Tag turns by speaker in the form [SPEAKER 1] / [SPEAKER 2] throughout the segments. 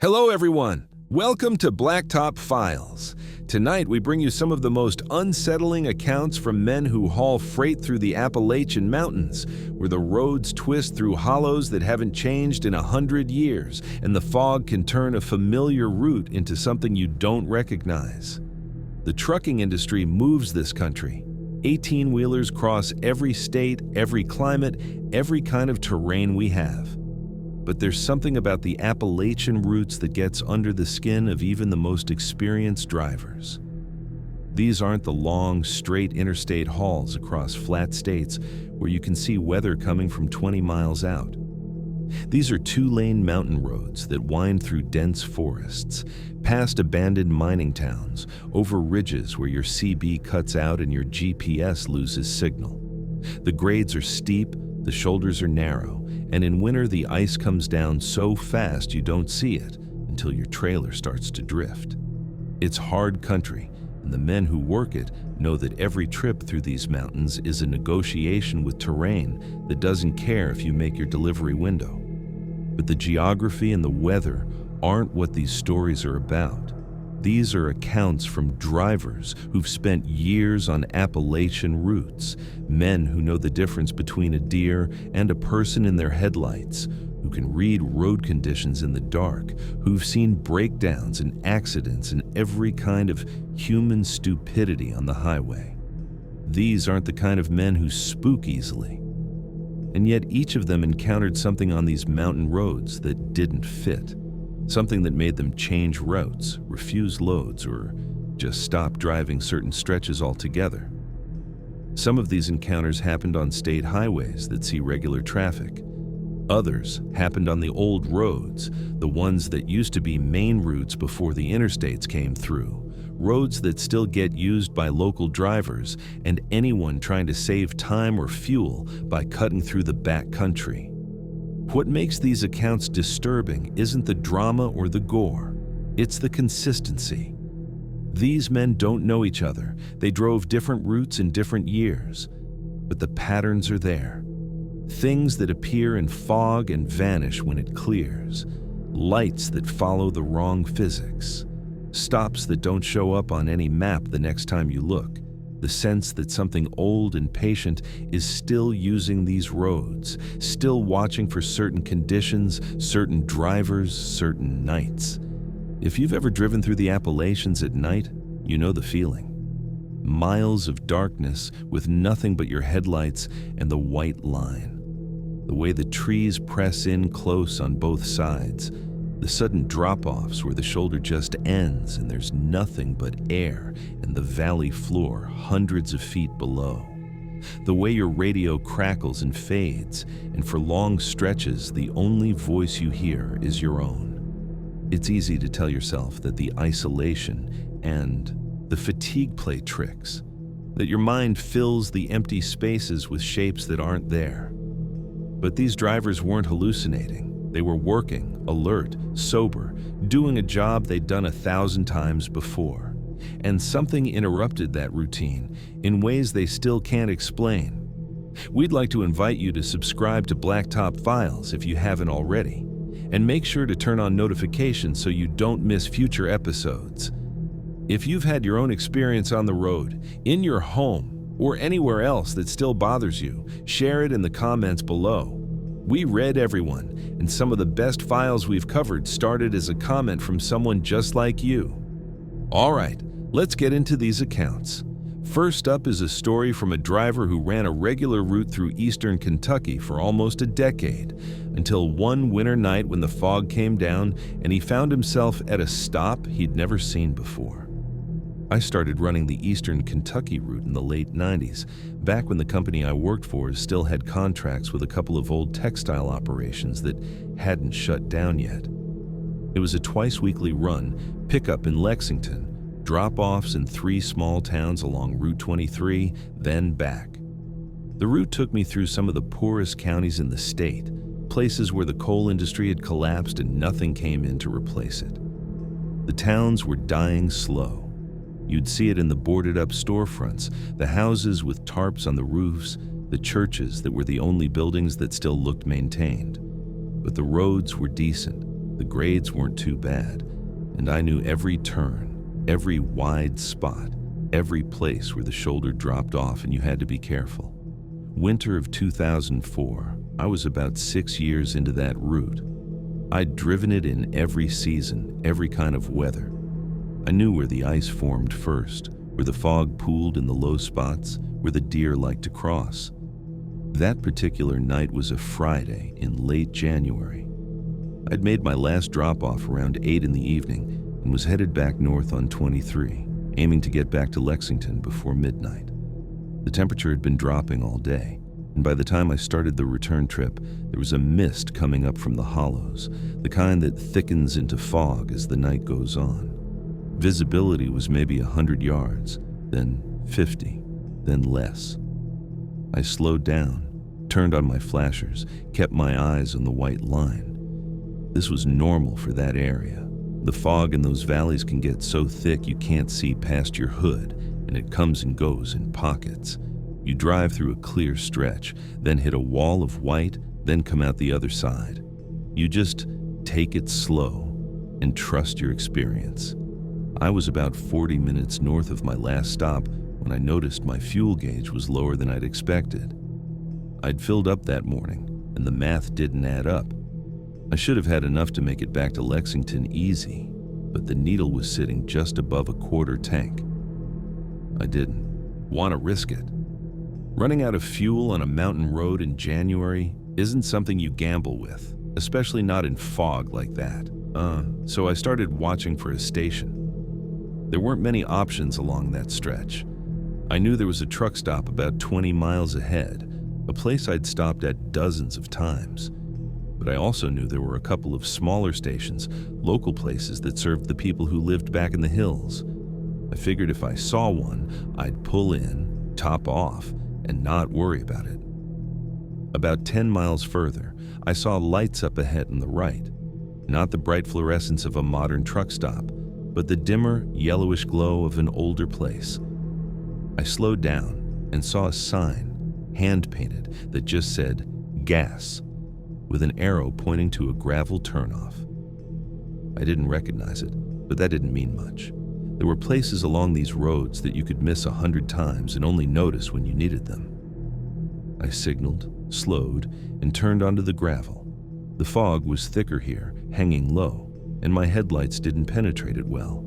[SPEAKER 1] Hello everyone, welcome to Blacktop Files. Tonight we bring you some of the most unsettling accounts from men who haul freight through the Appalachian Mountains, where the roads twist through hollows that haven't changed in 100 years, and the fog can turn a familiar route into something you don't recognize. The trucking industry moves this country. 18-wheelers cross every state, every climate, every kind of terrain we have. But there's something about the Appalachian routes that gets under the skin of even the most experienced drivers. These aren't the long, straight interstate hauls across flat states where you can see weather coming from 20 miles out. These are two-lane mountain roads that wind through dense forests, past abandoned mining towns, over ridges where your CB cuts out and your GPS loses signal. The grades are steep, the shoulders are narrow, and in winter the ice comes down so fast you don't see it until your trailer starts to drift. It's hard country, and the men who work it know that every trip through these mountains is a negotiation with terrain that doesn't care if you make your delivery window. But the geography and the weather aren't what these stories are about. These are accounts from drivers who've spent years on Appalachian routes, men who know the difference between a deer and a person in their headlights, who can read road conditions in the dark, who've seen breakdowns and accidents and every kind of human stupidity on the highway. These aren't the kind of men who spook easily. And yet each of them encountered something on these mountain roads that didn't fit. Something that made them change routes, refuse loads, or just stop driving certain stretches altogether. Some of these encounters happened on state highways that see regular traffic. Others happened on the old roads, the ones that used to be main routes before the interstates came through, roads that still get used by local drivers and anyone trying to save time or fuel by cutting through the back country. What makes these accounts disturbing isn't the drama or the gore, it's the consistency. These men don't know each other. They drove different routes in different years, but the patterns are there. Things that appear in fog and vanish when it clears, lights that follow the wrong physics, stops that don't show up on any map the next time you look. The sense that something old and patient is still using these roads, still watching for certain conditions, certain drivers, certain nights. If you've ever driven through the Appalachians at night, you know the feeling. Miles of darkness with nothing but your headlights and the white line. The way the trees press in close on both sides. The sudden drop-offs where the shoulder just ends and there's nothing but air and the valley floor hundreds of feet below. The way your radio crackles and fades, and for long stretches the only voice you hear is your own. It's easy to tell yourself that the isolation and the fatigue play tricks, that your mind fills the empty spaces with shapes that aren't there. But these drivers weren't hallucinating. They were working, alert, sober, doing a job they'd done 1,000 times before. And something interrupted that routine in ways they still can't explain. We'd like to invite you to subscribe to Blacktop Files if you haven't already, and make sure to turn on notifications so you don't miss future episodes. If you've had your own experience on the road, in your home, or anywhere else that still bothers you, share it in the comments below. We read everyone, and some of the best files we've covered started as a comment from someone just like you. All right, let's get into these accounts. First up is a story from a driver who ran a regular route through eastern Kentucky for almost a decade, until one winter night when the fog came down and he found himself at a stop he'd never seen before. I started running the eastern Kentucky route in the late 90s, back when the company I worked for still had contracts with a couple of old textile operations that hadn't shut down yet. It was a twice-weekly run, pickup in Lexington, drop-offs in 3 small towns along Route 23, then back. The route took me through some of the poorest counties in the state, places where the coal industry had collapsed and nothing came in to replace it. The towns were dying slow. You'd see it in the boarded-up storefronts, the houses with tarps on the roofs, the churches that were the only buildings that still looked maintained. But the roads were decent. The grades weren't too bad, and I knew every turn, every wide spot, every place where the shoulder dropped off and you had to be careful. Winter of 2004, I was about 6 years into that route. I'd driven it in every season, every kind of weather. I knew where the ice formed first, where the fog pooled in the low spots, where the deer liked to cross. That particular night was a Friday in late January. I'd made my last drop-off around 8 in the evening and was headed back north on 23, aiming to get back to Lexington before midnight. The temperature had been dropping all day, and by the time I started the return trip, there was a mist coming up from the hollows, the kind that thickens into fog as the night goes on. Visibility was maybe 100 yards, then 50, then less. I slowed down, turned on my flashers, kept my eyes on the white line. This was normal for that area. The fog in those valleys can get so thick you can't see past your hood, and it comes and goes in pockets. You drive through a clear stretch, then hit a wall of white, then come out the other side. You just take it slow and trust your experience. I was about 40 minutes north of my last stop when I noticed my fuel gauge was lower than I'd expected. I'd filled up that morning, and the math didn't add up. I should have had enough to make it back to Lexington easy, but the needle was sitting just above a quarter tank. I didn't want to risk it. Running out of fuel on a mountain road in January isn't something you gamble with, especially not in fog like that. So I started watching for a station. There weren't many options along that stretch. I knew there was a truck stop about 20 miles ahead, a place I'd stopped at dozens of times. But I also knew there were a couple of smaller stations, local places that served the people who lived back in the hills. I figured if I saw one, I'd pull in, top off, and not worry about it. About 10 miles further, I saw lights up ahead on the right. Not the bright fluorescence of a modern truck stop, but the dimmer, yellowish glow of an older place. I slowed down and saw a sign, hand-painted, that just said, "Gas," with an arrow pointing to a gravel turnoff. I didn't recognize it, but that didn't mean much. There were places along these roads that you could miss 100 times and only notice when you needed them. I signaled, slowed, and turned onto the gravel. The fog was thicker here, hanging low, and my headlights didn't penetrate it well.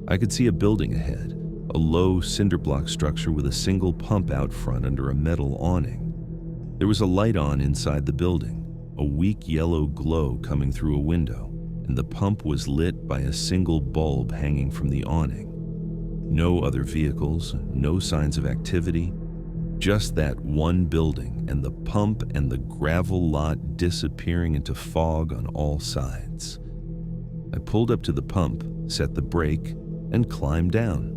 [SPEAKER 1] I could see a building ahead, a low cinder block structure with a single pump out front under a metal awning. There was a light on inside the building, a weak yellow glow coming through a window, and the pump was lit by a single bulb hanging from the awning. No other vehicles, no signs of activity, just that one building and the pump and the gravel lot disappearing into fog on all sides. I pulled up to the pump, set the brake, and climbed down.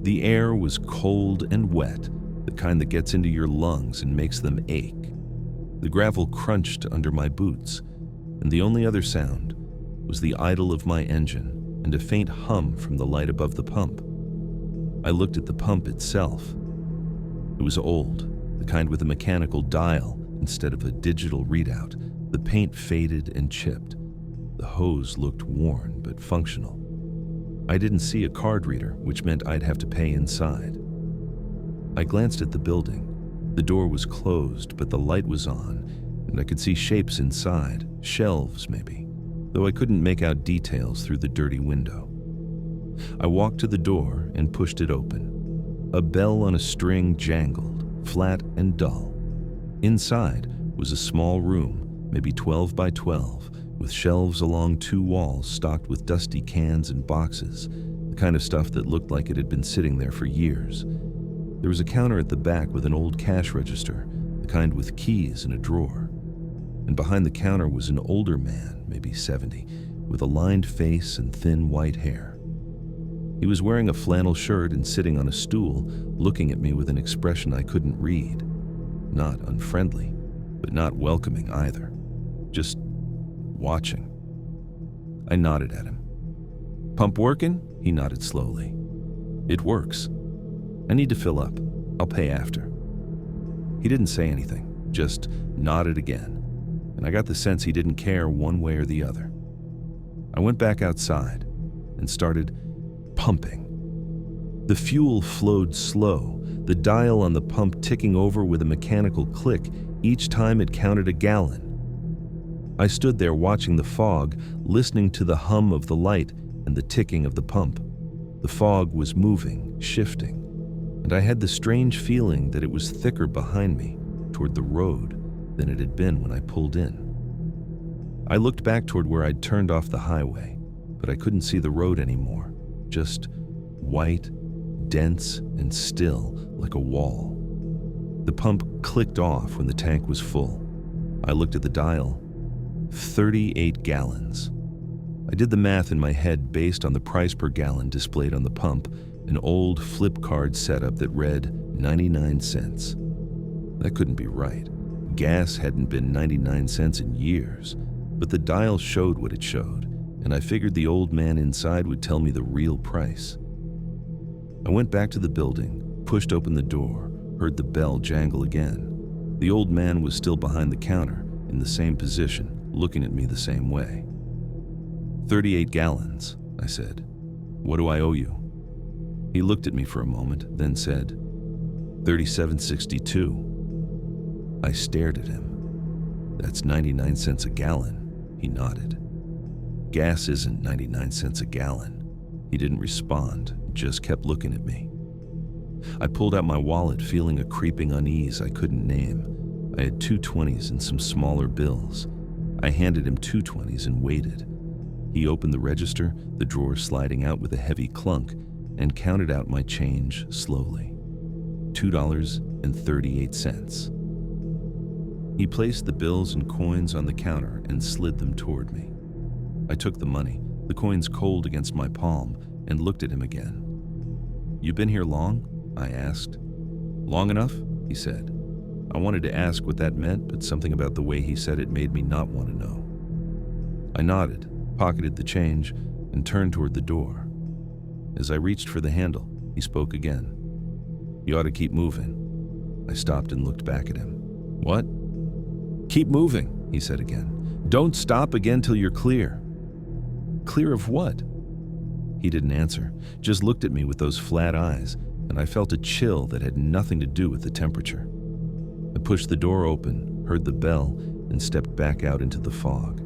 [SPEAKER 1] The air was cold and wet, the kind that gets into your lungs and makes them ache. The gravel crunched under my boots, and the only other sound was the idle of my engine and a faint hum from the light above the pump. I looked at the pump itself. It was old, the kind with a mechanical dial instead of a digital readout. The paint faded and chipped. The hose looked worn but functional. I didn't see a card reader, which meant I'd have to pay inside. I glanced at the building. The door was closed, but the light was on, and I could see shapes inside, shelves maybe, though I couldn't make out details through the dirty window. I walked to the door and pushed it open. A bell on a string jangled, flat and dull. Inside was a small room, maybe 12 by 12, with shelves along 2 walls stocked with dusty cans and boxes, the kind of stuff that looked like it had been sitting there for years. There was a counter at the back with an old cash register, the kind with keys in a drawer. And behind the counter was an older man, maybe 70, with a lined face and thin white hair. He was wearing a flannel shirt and sitting on a stool, looking at me with an expression I couldn't read. Not unfriendly, but not welcoming either. Just watching. I nodded at him. "Pump working?" He nodded slowly. "It works. I need to fill up. I'll pay after." He didn't say anything, just nodded again, and I got the sense he didn't care one way or the other. I went back outside and started pumping. The fuel flowed slow, the dial on the pump ticking over with a mechanical click each time it counted a gallon. I stood there watching the fog, listening to the hum of the light and the ticking of the pump. The fog was moving, shifting, and I had the strange feeling that it was thicker behind me, toward the road, than it had been when I pulled in. I looked back toward where I'd turned off the highway, but I couldn't see the road anymore, just white, dense, and still like a wall. The pump clicked off when the tank was full. I looked at the dial. 38 gallons. I did the math in my head based on the price per gallon displayed on the pump, an old flip card setup that read 99 cents. That couldn't be right. Gas hadn't been 99 cents in years, but the dial showed what it showed, and I figured the old man inside would tell me the real price. I went back to the building, pushed open the door, heard the bell jangle again. The old man was still behind the counter, in the same position, looking at me the same way. 38 gallons, I said. What do I owe you? He looked at me for a moment, then said, $37.62. I stared at him. That's 99 cents a gallon, he nodded. Gas isn't 99 cents a gallon. He didn't respond, just kept looking at me. I pulled out my wallet, feeling a creeping unease I couldn't name. I had 2 20s and some smaller bills. I handed him 2 20s and waited. He opened the register, the drawer sliding out with a heavy clunk, and counted out my change slowly. $2.38. He placed the bills and coins on the counter and slid them toward me. I took the money, the coins cold against my palm, and looked at him again. You been here long? I asked. Long enough? He said. I wanted to ask what that meant, but something about the way he said it made me not want to know. I nodded, pocketed the change, and turned toward the door. As I reached for the handle, he spoke again. You ought to keep moving. I stopped and looked back at him. What? Keep moving, he said again. Don't stop again till you're clear. Clear of what? He didn't answer, just looked at me with those flat eyes, and I felt a chill that had nothing to do with the temperature. I pushed the door open, heard the bell, and stepped back out into the fog.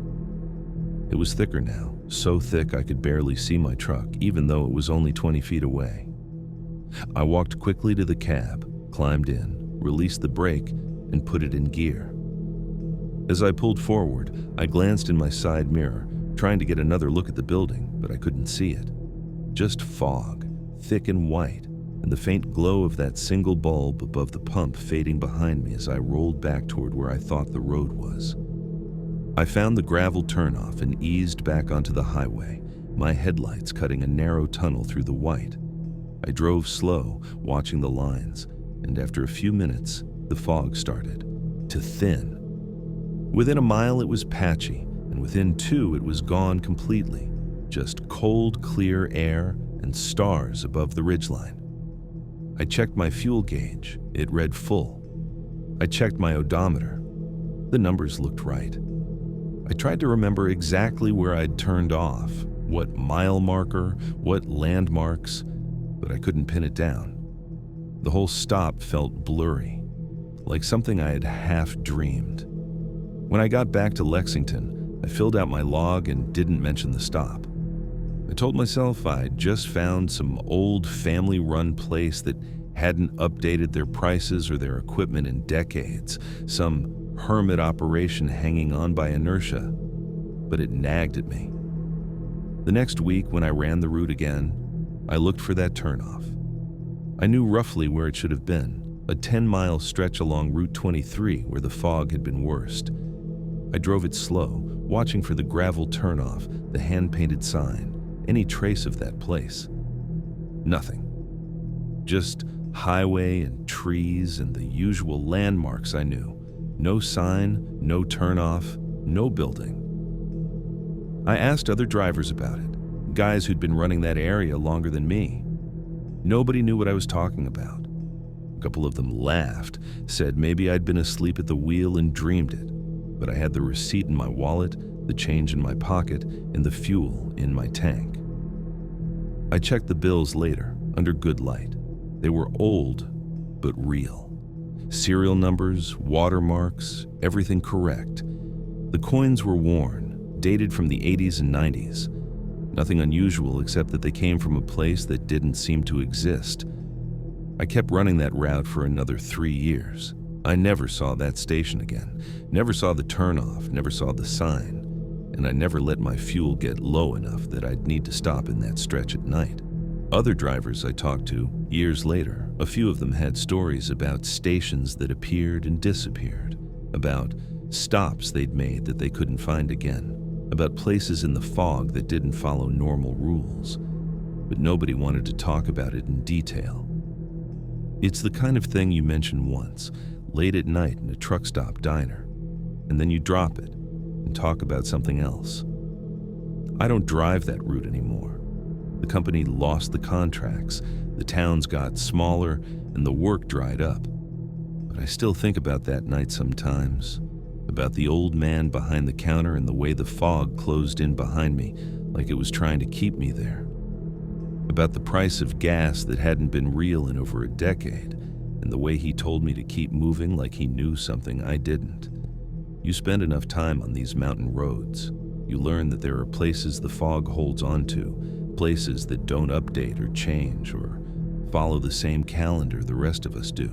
[SPEAKER 1] It was thicker now, so thick I could barely see my truck, even though it was only 20 feet away. I walked quickly to the cab, climbed in, released the brake, and put it in gear. As I pulled forward, I glanced in my side mirror, trying to get another look at the building, but I couldn't see it. Just fog, thick and white, and the faint glow of that single bulb above the pump fading behind me as I rolled back toward where I thought the road was. I found the gravel turnoff and eased back onto the highway, my headlights cutting a narrow tunnel through the white. I drove slow, watching the lines, and after a few minutes, the fog started to thin. Within a mile it was patchy, and within 2 it was gone completely, just cold, clear air and stars above the ridgeline. I checked my fuel gauge. It read full. I checked my odometer. The numbers looked right. I tried to remember exactly where I'd turned off, what mile marker, what landmarks, but I couldn't pin it down. The whole stop felt blurry, like something I had half dreamed. When I got back to Lexington, I filled out my log and didn't mention the stop. I told myself I'd just found some old family-run place that hadn't updated their prices or their equipment in decades, some hermit operation hanging on by inertia, but it nagged at me. The next week, when I ran the route again, I looked for that turnoff. I knew roughly where it should have been, a 10-mile stretch along Route 23 where the fog had been worst. I drove it slow, watching for the gravel turnoff, the hand-painted sign, any trace of that place. Nothing. Just highway and trees and the usual landmarks I knew. No sign, no turnoff, no building. I asked other drivers about it, guys who'd been running that area longer than me. Nobody knew what I was talking about. A couple of them laughed, said maybe I'd been asleep at the wheel and dreamed it, but I had the receipt in my wallet, the change in my pocket, and the fuel in my tank. I checked the bills later, under good light. They were old, but real. Serial numbers, watermarks, everything correct. The coins were worn, dated from the 80s and 90s. Nothing unusual except that they came from a place that didn't seem to exist. I kept running that route for another 3 years. I never saw that station again, never saw the turnoff, never saw the sign, and I never let my fuel get low enough that I'd need to stop in that stretch at night. Other drivers I talked to, years later, a few of them had stories about stations that appeared and disappeared, about stops they'd made that they couldn't find again, about places in the fog that didn't follow normal rules, but nobody wanted to talk about it in detail. It's the kind of thing you mention once, late at night in a truck stop diner, and then you drop it and talk about something else. I don't drive that route anymore. The company lost the contracts, the towns got smaller, and the work dried up. But I still think about that night sometimes, about the old man behind the counter and the way the fog closed in behind me like it was trying to keep me there. About the price of gas that hadn't been real in over a decade, and the way he told me to keep moving like he knew something I didn't. You spend enough time on these mountain roads, you learn that there are places the fog holds onto, places that don't update or change or follow the same calendar the rest of us do.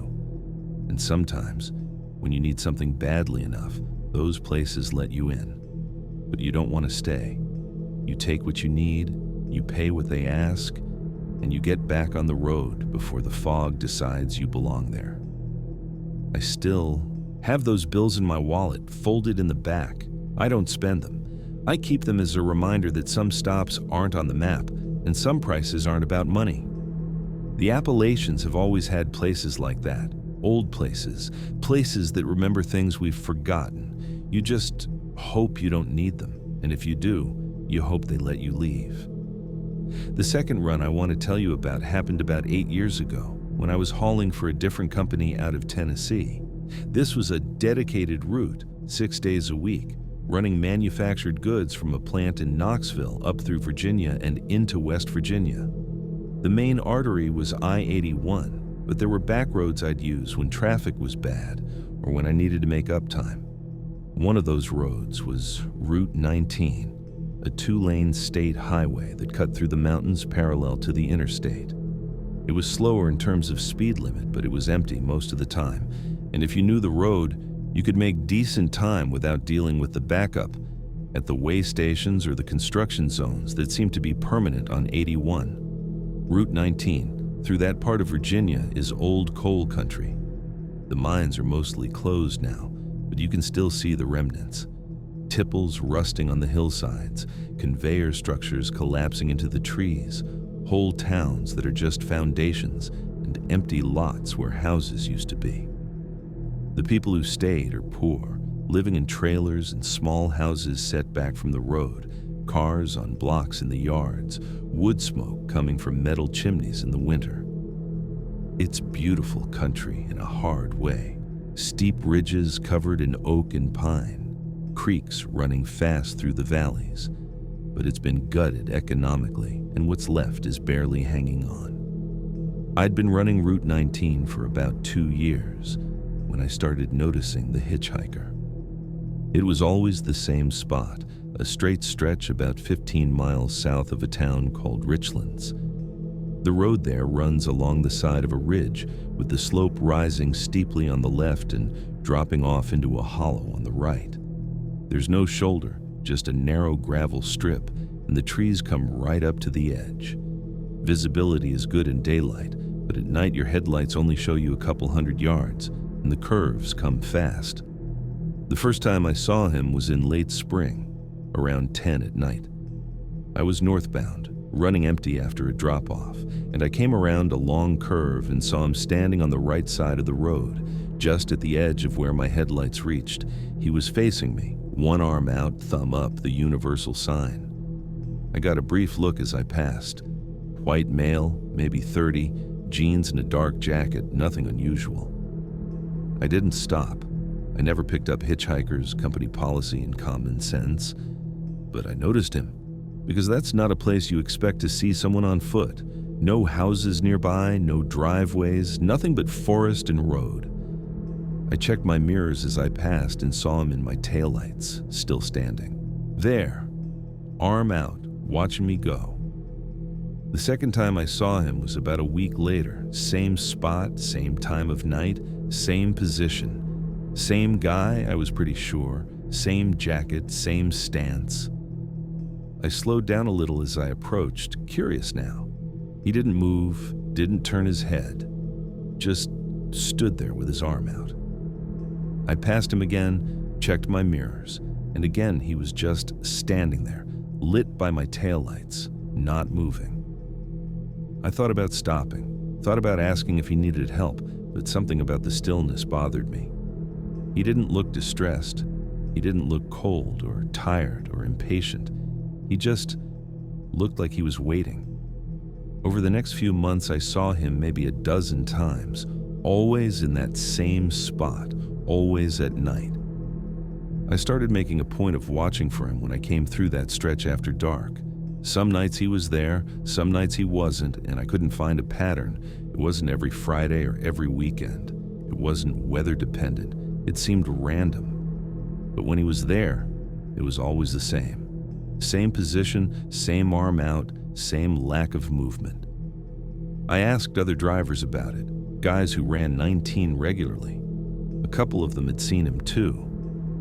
[SPEAKER 1] And sometimes, when you need something badly enough, those places let you in. But you don't want to stay. You take what you need, you pay what they ask, and you get back on the road before the fog decides you belong there. I still have those bills in my wallet, folded in the back. I don't spend them. I keep them as a reminder that some stops aren't on the map, and some prices aren't about money. The Appalachians have always had places like that, old places, places that remember things we've forgotten. You just hope you don't need them, and if you do, you hope they let you leave. The second run I want to tell you about happened about 8 years ago, when I was hauling for a different company out of Tennessee. This was a dedicated route, 6 days a week, running manufactured goods from a plant in Knoxville up through Virginia and into West Virginia. The main artery was I-81, but there were back roads I'd use when traffic was bad or when I needed to make up time. One of those roads was Route 19, a 2-lane state highway that cut through the mountains parallel to the interstate. It was slower in terms of speed limit, but it was empty most of the time, and if you knew the road, you could make decent time without dealing with the backup at the way stations or the construction zones that seemed to be permanent on 81. Route 19, through that part of Virginia, is old coal country. The mines are mostly closed now, but you can still see the remnants. Tipples rusting on the hillsides, conveyor structures collapsing into the trees, whole towns that are just foundations, and empty lots where houses used to be. The people who stayed are poor, living in trailers and small houses set back from the road, cars on blocks in the yards, wood smoke coming from metal chimneys in the winter. It's beautiful country in a hard way, steep ridges covered in oak and pine, creeks running fast through the valleys, but it's been gutted economically, and what's left is barely hanging on. I'd been running Route 19 for about 2 years when I started noticing the hitchhiker. It was always the same spot, a straight stretch about 15 miles south of a town called Richlands. The road there runs along the side of a ridge, with the slope rising steeply on the left and dropping off into a hollow on the right. There's no shoulder, just a narrow gravel strip, and the trees come right up to the edge. Visibility is good in daylight, but at night your headlights only show you a couple hundred yards, and the curves come fast. The first time I saw him was in late spring, around 10 at night. I was northbound, running empty after a drop-off, and I came around a long curve and saw him standing on the right side of the road, just at the edge of where my headlights reached. He was facing me, one arm out, thumb up, the universal sign. I got a brief look as I passed. White male, maybe 30, jeans and a dark jacket, nothing unusual. I didn't stop. I never picked up hitchhikers, company policy, and common sense. but I noticed him, because that's not a place you expect to see someone on foot. No houses nearby, no driveways, nothing but forest and road. I checked my mirrors as I passed and saw him in my taillights, still standing. There, arm out, watching me go. The second time I saw him was about a week later. Same spot, same time of night, same position. Same guy, I was pretty sure. Same jacket, same stance. I slowed down a little as I approached, curious now. He didn't move, didn't turn his head, just stood there with his arm out. I passed him again, checked my mirrors, and again he was just standing there, lit by my taillights, not moving. I thought about stopping, thought about asking if he needed help, but something about the stillness bothered me. He didn't look distressed. He didn't look cold or tired or impatient. He just looked like he was waiting. Over the next few months, I saw him maybe a dozen times, always in that same spot, always at night. I started making a point of watching for him when I came through that stretch after dark. Some nights he was there, some nights he wasn't, and I couldn't find a pattern. It wasn't every Friday or every weekend. It wasn't weather dependent. It seemed random. But when he was there, it was always the same. Same position, same arm out, same lack of movement. I asked other drivers about it, guys who ran 19 regularly. A couple of them had seen him too.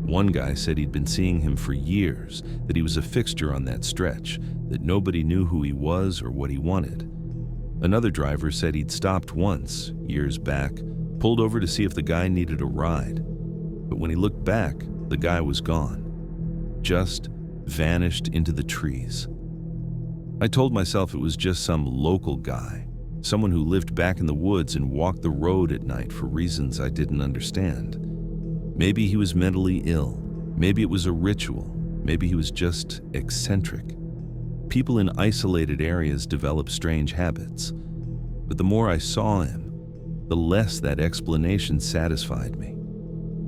[SPEAKER 1] One guy said he'd been seeing him for years, that he was a fixture on that stretch, that nobody knew who he was or what he wanted. Another driver said he'd stopped once, years back, pulled over to see if the guy needed a ride. But when he looked back, the guy was gone, just vanished into the trees. I told myself it was just some local guy, someone who lived back in the woods and walked the road at night for reasons I didn't understand. Maybe he was mentally ill. Maybe it was a ritual. Maybe he was just eccentric. People in isolated areas develop strange habits. But the more I saw him, the less that explanation satisfied me.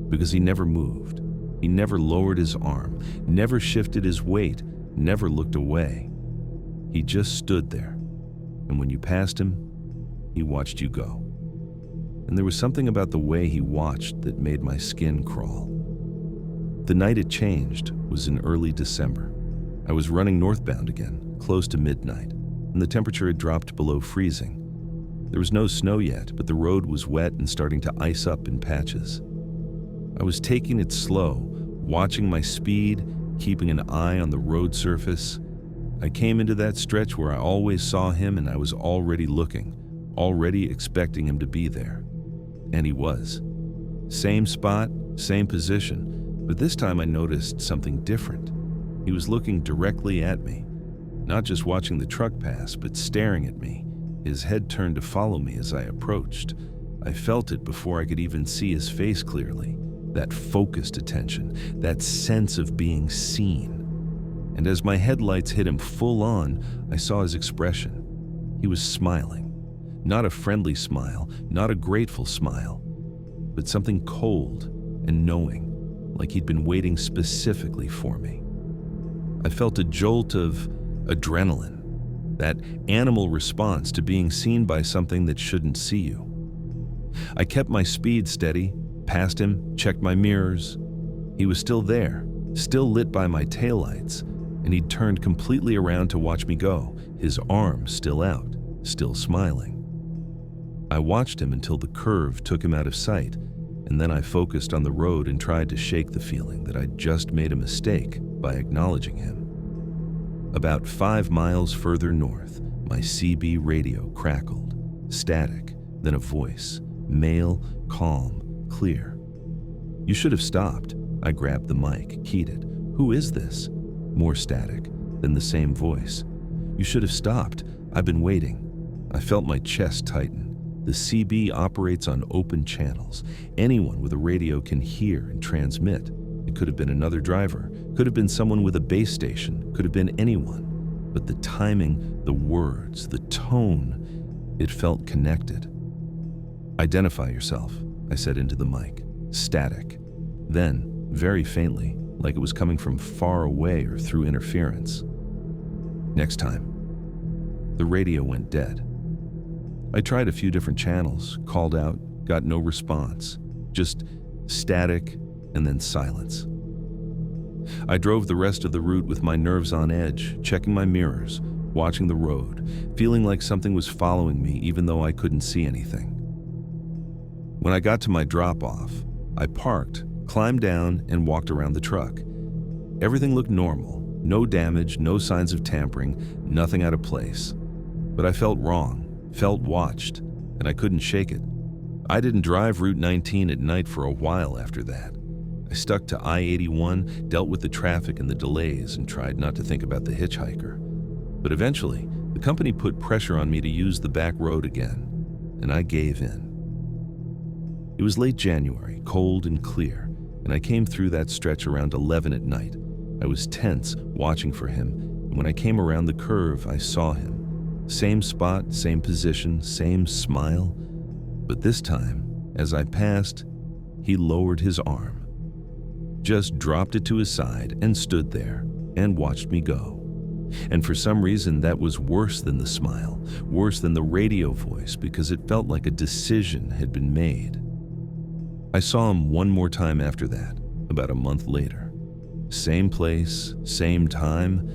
[SPEAKER 1] Because he never moved. He never lowered his arm, never shifted his weight, never looked away. He just stood there. And when you passed him, he watched you go. And there was something about the way he watched that made my skin crawl. The night it changed was in early December. I was running northbound again, close to midnight, and the temperature had dropped below freezing. There was no snow yet, but the road was wet and starting to ice up in patches. I was taking it slow, watching my speed, keeping an eye on the road surface. I came into that stretch where I always saw him, and I was already looking, already expecting him to be there. And he was. Same spot, same position, but this time I noticed something different. He was looking directly at me, not just watching the truck pass, but staring at me, his head turned to follow me as I approached. I felt it before I could even see his face clearly, that focused attention, that sense of being seen. And as my headlights hit him full on, I saw his expression. He was smiling. Not a friendly smile, not a grateful smile, but something cold and knowing, like he'd been waiting specifically for me. I felt a jolt of adrenaline, that animal response to being seen by something that shouldn't see you. I kept my speed steady, passed him, checked my mirrors. He was still there, still lit by my taillights, and he'd turned completely around to watch me go, his arm still out, still smiling. I watched him until the curve took him out of sight, and then I focused on the road and tried to shake the feeling that I'd just made a mistake by acknowledging him. About 5 miles further north, my CB radio crackled, static, then a voice, male, calm, clear. "You should have stopped." I grabbed the mic, keyed it. "Who is this?" More static, then the same voice. "You should have stopped. I've been waiting." I felt my chest tighten. The CB operates on open channels. Anyone with a radio can hear and transmit. It could have been another driver, could have been someone with a base station, could have been anyone. But the timing, the words, the tone, it felt connected. "Identify yourself," I said into the mic. Static. Then, very faintly, like it was coming from far away or through interference. Next time, the radio went dead. I tried a few different channels, called out, got no response, just static and then silence. I drove the rest of the route with my nerves on edge, checking my mirrors, watching the road, feeling like something was following me even though I couldn't see anything. When I got to my drop-off, I parked, climbed down, and walked around the truck. Everything looked normal, no damage, no signs of tampering, nothing out of place. But I felt wrong, felt watched, and I couldn't shake it. I didn't drive Route 19 at night for a while after that. I stuck to I-81, dealt with the traffic and the delays, and tried not to think about the hitchhiker. But eventually, the company put pressure on me to use the back road again, and I gave in. It was late January, cold and clear, and I came through that stretch around 11 at night. I was tense, watching for him, and when I came around the curve, I saw him. Same spot, same position, same smile. But this time, as I passed, he lowered his arm, just dropped it to his side and stood there and watched me go. And for some reason, that was worse than the smile, worse than the radio voice, because it felt like a decision had been made. I saw him one more time after that, about a month later. Same place, same time,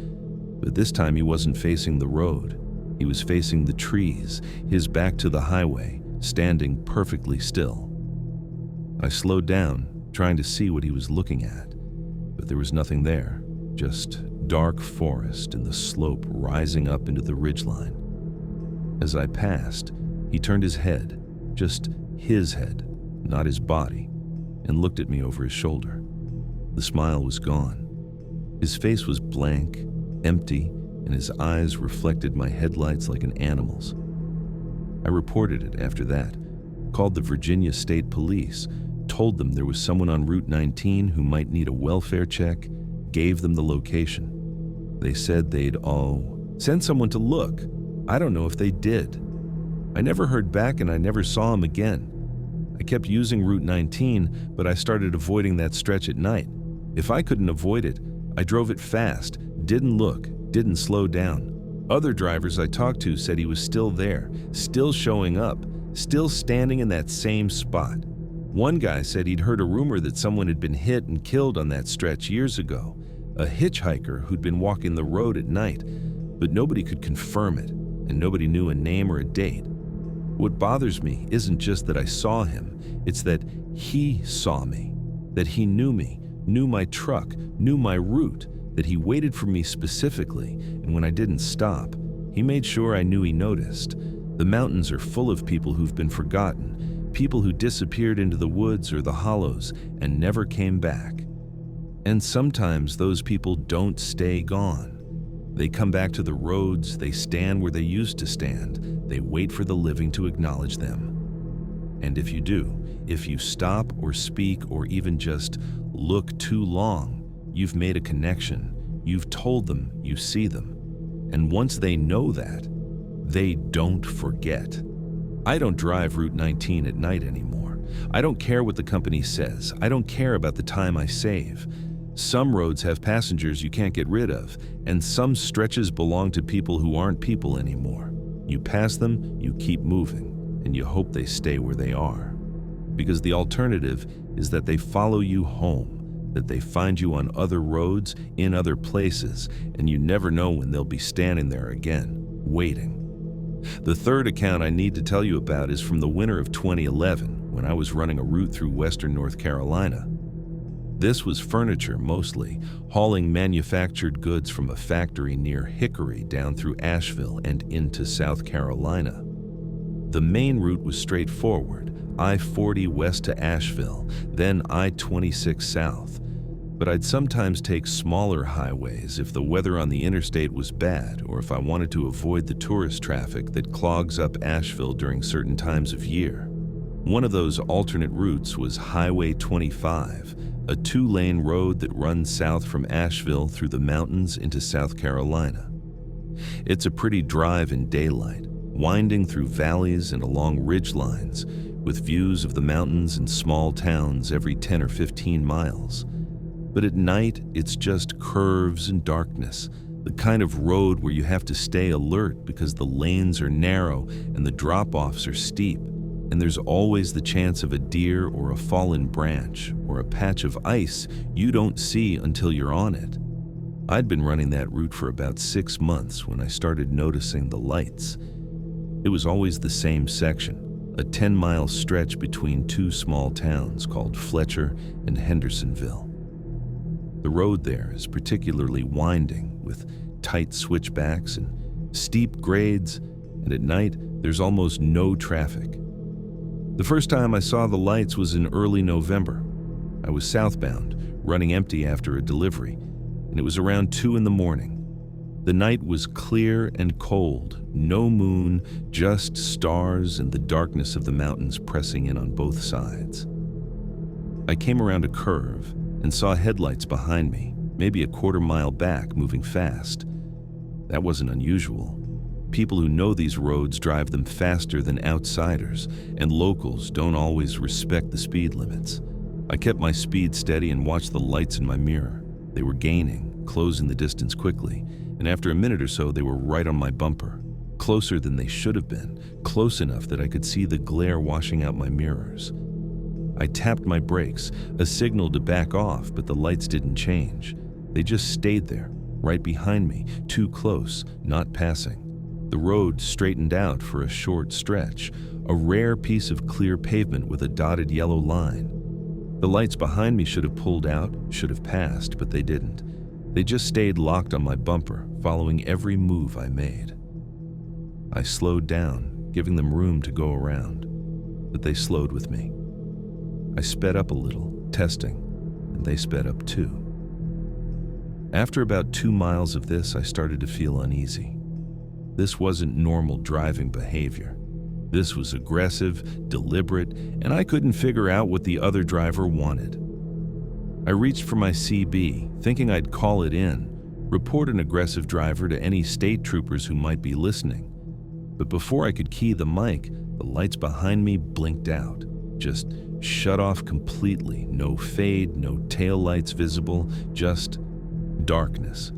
[SPEAKER 1] but this time he wasn't facing the road. He was facing the trees, his back to the highway, standing perfectly still. I slowed down, trying to see what he was looking at, but there was nothing there, just dark forest and the slope rising up into the ridgeline. As I passed, he turned his head, just his head, not his body, and looked at me over his shoulder. The smile was gone. His face was blank, empty, and his eyes reflected my headlights like an animal's. I reported it after that, called the Virginia State Police, told them there was someone on Route 19 who might need a welfare check, gave them the location. They said they'd send someone to look. I don't know if they did. I never heard back and I never saw him again. I kept using Route 19, but I started avoiding that stretch at night. If I couldn't avoid it, I drove it fast, didn't look, didn't slow down. Other drivers I talked to said he was still there, still showing up, still standing in that same spot. One guy said he'd heard a rumor that someone had been hit and killed on that stretch years ago, a hitchhiker who'd been walking the road at night, but nobody could confirm it, and nobody knew a name or a date. What bothers me isn't just that I saw him, it's that he saw me, that he knew me, knew my truck, knew my route, that he waited for me specifically, and when I didn't stop, he made sure I knew he noticed. The mountains are full of people who've been forgotten, people who disappeared into the woods or the hollows and never came back. And sometimes those people don't stay gone. They come back to the roads, they stand where they used to stand, they wait for the living to acknowledge them. And if you do, if you stop or speak or even just look too long, you've made a connection, you've told them you see them. And once they know that, they don't forget. I don't drive Route 19 at night anymore. I don't care what the company says. I don't care about the time I save. Some roads have passengers you can't get rid of, and some stretches belong to people who aren't people anymore. You pass them, you keep moving, and you hope they stay where they are. Because the alternative is that they follow you home, that they find you on other roads, in other places, and you never know when they'll be standing there again, waiting. The third account I need to tell you about is from the winter of 2011, when I was running a route through western North Carolina. This was furniture mostly, hauling manufactured goods from a factory near Hickory down through Asheville and into South Carolina. The main route was straightforward, I-40 west to Asheville, then I-26 south. But I'd sometimes take smaller highways if the weather on the interstate was bad or if I wanted to avoid the tourist traffic that clogs up Asheville during certain times of year. One of those alternate routes was Highway 25, a 2-lane road that runs south from Asheville through the mountains into South Carolina. It's a pretty drive in daylight, winding through valleys and along ridge lines, with views of the mountains and small towns every 10 or 15 miles. But at night, it's just curves and darkness, the kind of road where you have to stay alert because the lanes are narrow and the drop-offs are steep, and there's always the chance of a deer or a fallen branch or a patch of ice you don't see until you're on it. I'd been running that route for about 6 months when I started noticing the lights. It was always the same section, a 10-mile stretch between two small towns called Fletcher and Hendersonville. The road there is particularly winding, with tight switchbacks and steep grades, and at night there's almost no traffic. The first time I saw the lights was in early November. I was southbound, running empty after a delivery, and it was around 2 a.m. The night was clear and cold, no moon, just stars and the darkness of the mountains pressing in on both sides. I came around a curve and saw headlights behind me, maybe a quarter-mile back, moving fast. That wasn't unusual. People who know these roads drive them faster than outsiders, and locals don't always respect the speed limits. I kept my speed steady and watched the lights in my mirror. They were gaining, closing the distance quickly, and after a minute or so they were right on my bumper, closer than they should have been, close enough that I could see the glare washing out my mirrors. I tapped my brakes, a signal to back off, but the lights didn't change. They just stayed there, right behind me, too close, not passing. The road straightened out for a short stretch, a rare piece of clear pavement with a dotted yellow line. The lights behind me should have pulled out, should have passed, but they didn't. They just stayed locked on my bumper, following every move I made. I slowed down, giving them room to go around, but they slowed with me. I sped up a little, testing, and they sped up too. After about 2 miles of this, I started to feel uneasy. This wasn't normal driving behavior. This was aggressive, deliberate, and I couldn't figure out what the other driver wanted. I reached for my CB, thinking I'd call it in, report an aggressive driver to any state troopers who might be listening. But before I could key the mic, the lights behind me blinked out, just shut off completely, no fade, no tail lights visible, just darkness.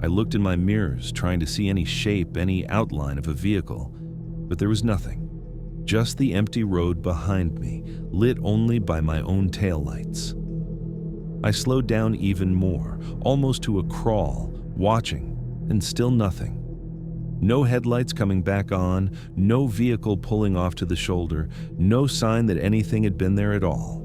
[SPEAKER 1] I looked in my mirrors, trying to see any shape, any outline of a vehicle, but there was nothing. Just the empty road behind me, lit only by my own taillights. I slowed down even more, almost to a crawl, watching, and still nothing. No headlights coming back on, no vehicle pulling off to the shoulder, no sign that anything had been there at all.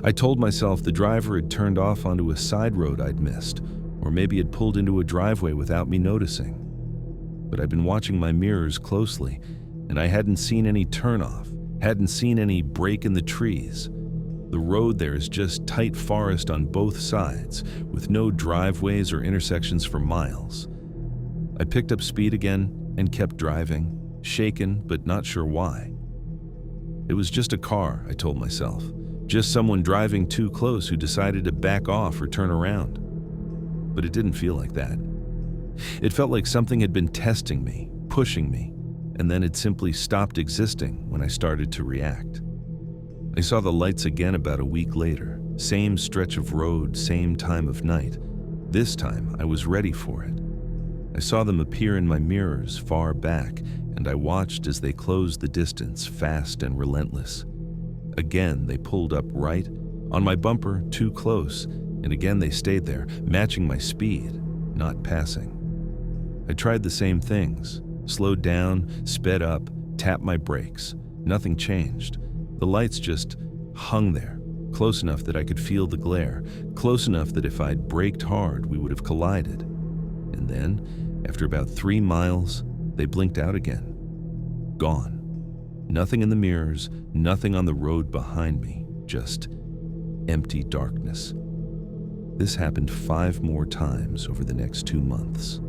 [SPEAKER 1] I told myself the driver had turned off onto a side road I'd missed, or maybe had pulled into a driveway without me noticing. But I'd been watching my mirrors closely, and I hadn't seen any turnoff, hadn't seen any break in the trees. The road there is just tight forest on both sides, with no driveways or intersections for miles. I picked up speed again and kept driving, shaken but not sure why. It was just a car, I told myself, just someone driving too close who decided to back off or turn around. But it didn't feel like that. It felt like something had been testing me, pushing me, and then it simply stopped existing when I started to react. I saw the lights again about a week later, same stretch of road, same time of night. This time I was ready for it. I saw them appear in my mirrors far back, and I watched as they closed the distance, fast and relentless. Again, they pulled up right, on my bumper, too close, and again they stayed there, matching my speed, not passing. I tried the same things, slowed down, sped up, tapped my brakes. Nothing changed. The lights just hung there, close enough that I could feel the glare, close enough that if I'd braked hard, we would have collided. And then, after about 3 miles, they blinked out again. Gone. Nothing in the mirrors, nothing on the road behind me, just empty darkness. This happened 5 more times over the next 2 months.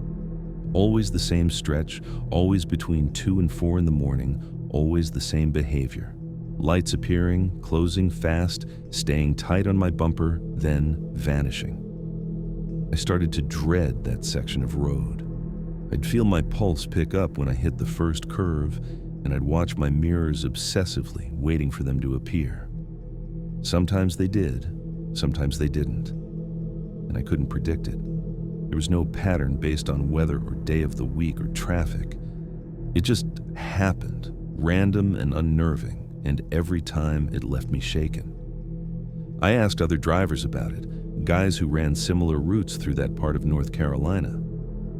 [SPEAKER 1] Always the same stretch, always between 2 and 4 in the morning, always the same behavior. Lights appearing, closing fast, staying tight on my bumper, then vanishing. I started to dread that section of road. I'd feel my pulse pick up when I hit the first curve, and I'd watch my mirrors obsessively, waiting for them to appear. Sometimes they did, sometimes they didn't. and I couldn't predict it. There was no pattern based on weather or day of the week or traffic. It just happened, random and unnerving, and every time it left me shaken. I asked other drivers about it, guys who ran similar routes through that part of North Carolina.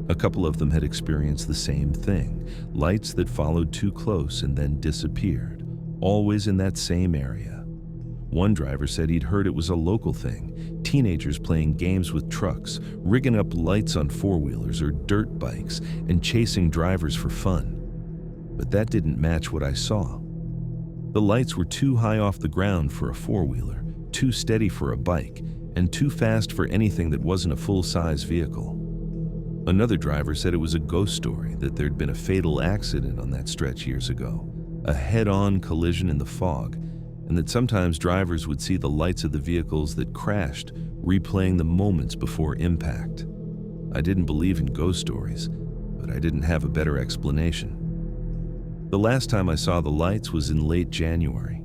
[SPEAKER 1] A couple of them had experienced the same thing, lights that followed too close and then disappeared, always in that same area. One driver said he'd heard it was a local thing, teenagers playing games with trucks, rigging up lights on four-wheelers or dirt bikes, and chasing drivers for fun. But that didn't match what I saw. The lights were too high off the ground for a four-wheeler, too steady for a bike, and too fast for anything that wasn't a full-size vehicle. Another driver said it was a ghost story, that there'd been a fatal accident on that stretch years ago, a head-on collision in the fog, and that sometimes drivers would see the lights of the vehicles that crashed, replaying the moments before impact. I didn't believe in ghost stories, but I didn't have a better explanation. The last time I saw the lights was in late January.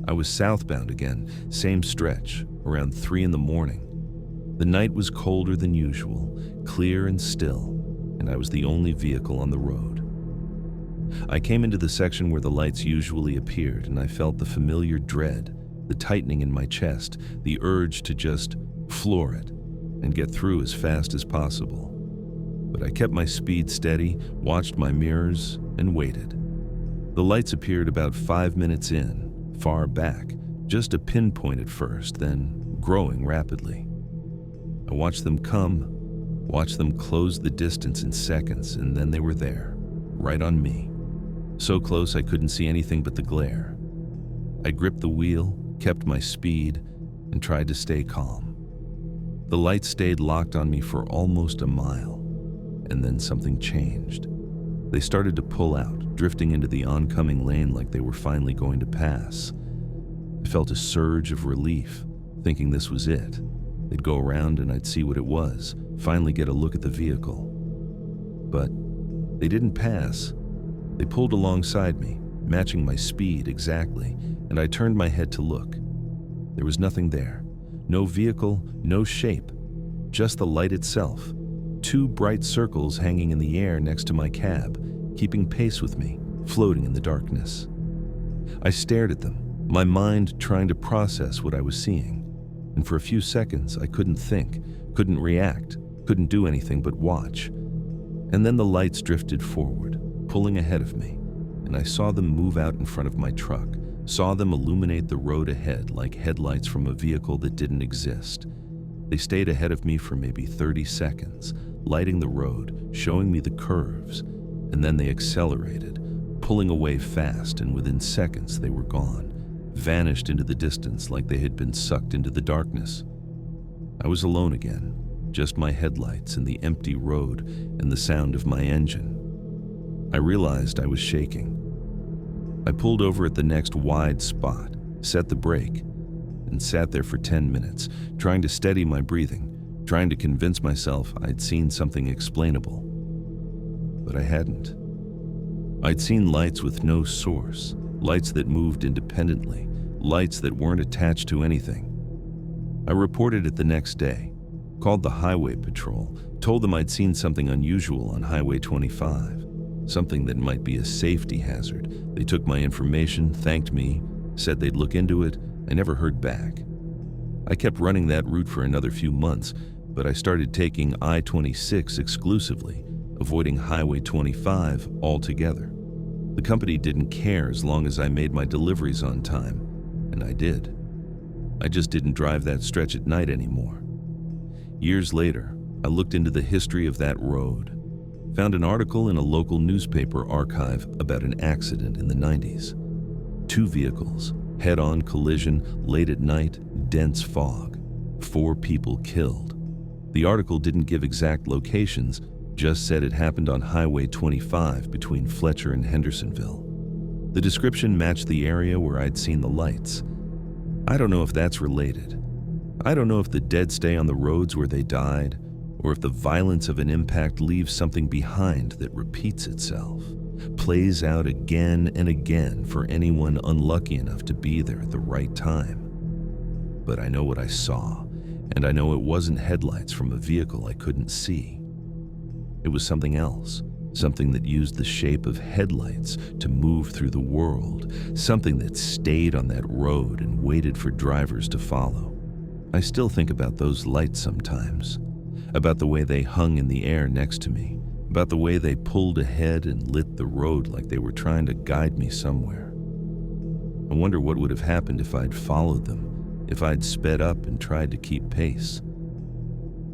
[SPEAKER 1] I was southbound again, same stretch, around 3 a.m. The night was colder than usual, clear and still, and I was the only vehicle on the road. I came into the section where the lights usually appeared, and I felt the familiar dread, the tightening in my chest, the urge to just floor it and get through as fast as possible. But I kept my speed steady, watched my mirrors, and waited. The lights appeared about 5 minutes in, far back, just a pinpoint at first, then growing rapidly. I watched them come, watched them close the distance in seconds, and then they were there, right on me. So close I couldn't see anything but the glare. I gripped the wheel, kept my speed, and tried to stay calm. The lights stayed locked on me for almost a mile, and then something changed. They started to pull out, drifting into the oncoming lane like they were finally going to pass. I felt a surge of relief, thinking this was it. They'd go around and I'd see what it was, finally get a look at the vehicle. But they didn't pass. They pulled alongside me, matching my speed exactly, and I turned my head to look. There was nothing there. No vehicle, no shape, just the light itself. 2 bright circles hanging in the air next to my cab, keeping pace with me, floating in the darkness. I stared at them, my mind trying to process what I was seeing. And for a few seconds, I couldn't think, couldn't react, couldn't do anything but watch. And then the lights drifted forward, pulling ahead of me, and I saw them move out in front of my truck, saw them illuminate the road ahead like headlights from a vehicle that didn't exist. They stayed ahead of me for maybe 30 seconds, lighting the road, showing me the curves, and then they accelerated, pulling away fast, and within seconds they were gone, vanished into the distance like they had been sucked into the darkness. I was alone again, just my headlights and the empty road and the sound of my engine. I realized I was shaking. I pulled over at the next wide spot, set the brake, and sat there for 10 minutes, trying to steady my breathing, trying to convince myself I'd seen something explainable. But I hadn't. I'd seen lights with no source, lights that moved independently, lights that weren't attached to anything. I reported it the next day, called the Highway Patrol, told them I'd seen something unusual on Highway 25, something that might be a safety hazard. They took my information, thanked me, said they'd look into it. I never heard back. I kept running that route for another few months, but I started taking I-26 exclusively, avoiding Highway 25 altogether. The company didn't care as long as I made my deliveries on time, and I did. I just didn't drive that stretch at night anymore. Years later, I looked into the history of that road, found an article in a local newspaper archive about an accident in the 90s. 2 vehicles, head-on collision, late at night, dense fog. 4 people killed. The article didn't give exact locations, just said it happened on Highway 25 between Fletcher and Hendersonville. The description matched the area where I'd seen the lights. I don't know if that's related. I don't know if the dead stay on the roads where they died, or if the violence of an impact leaves something behind that repeats itself, plays out again and again for anyone unlucky enough to be there at the right time. But I know what I saw, And I know it wasn't headlights from a vehicle I couldn't see. It was something else, something that used the shape of headlights to move through the world, something that stayed on that road and waited for drivers to follow. I still think about those lights sometimes, about the way they hung in the air next to me, about the way they pulled ahead and lit the road like they were trying to guide me somewhere. I wonder what would have happened if I'd followed them, if I'd sped up and tried to keep pace.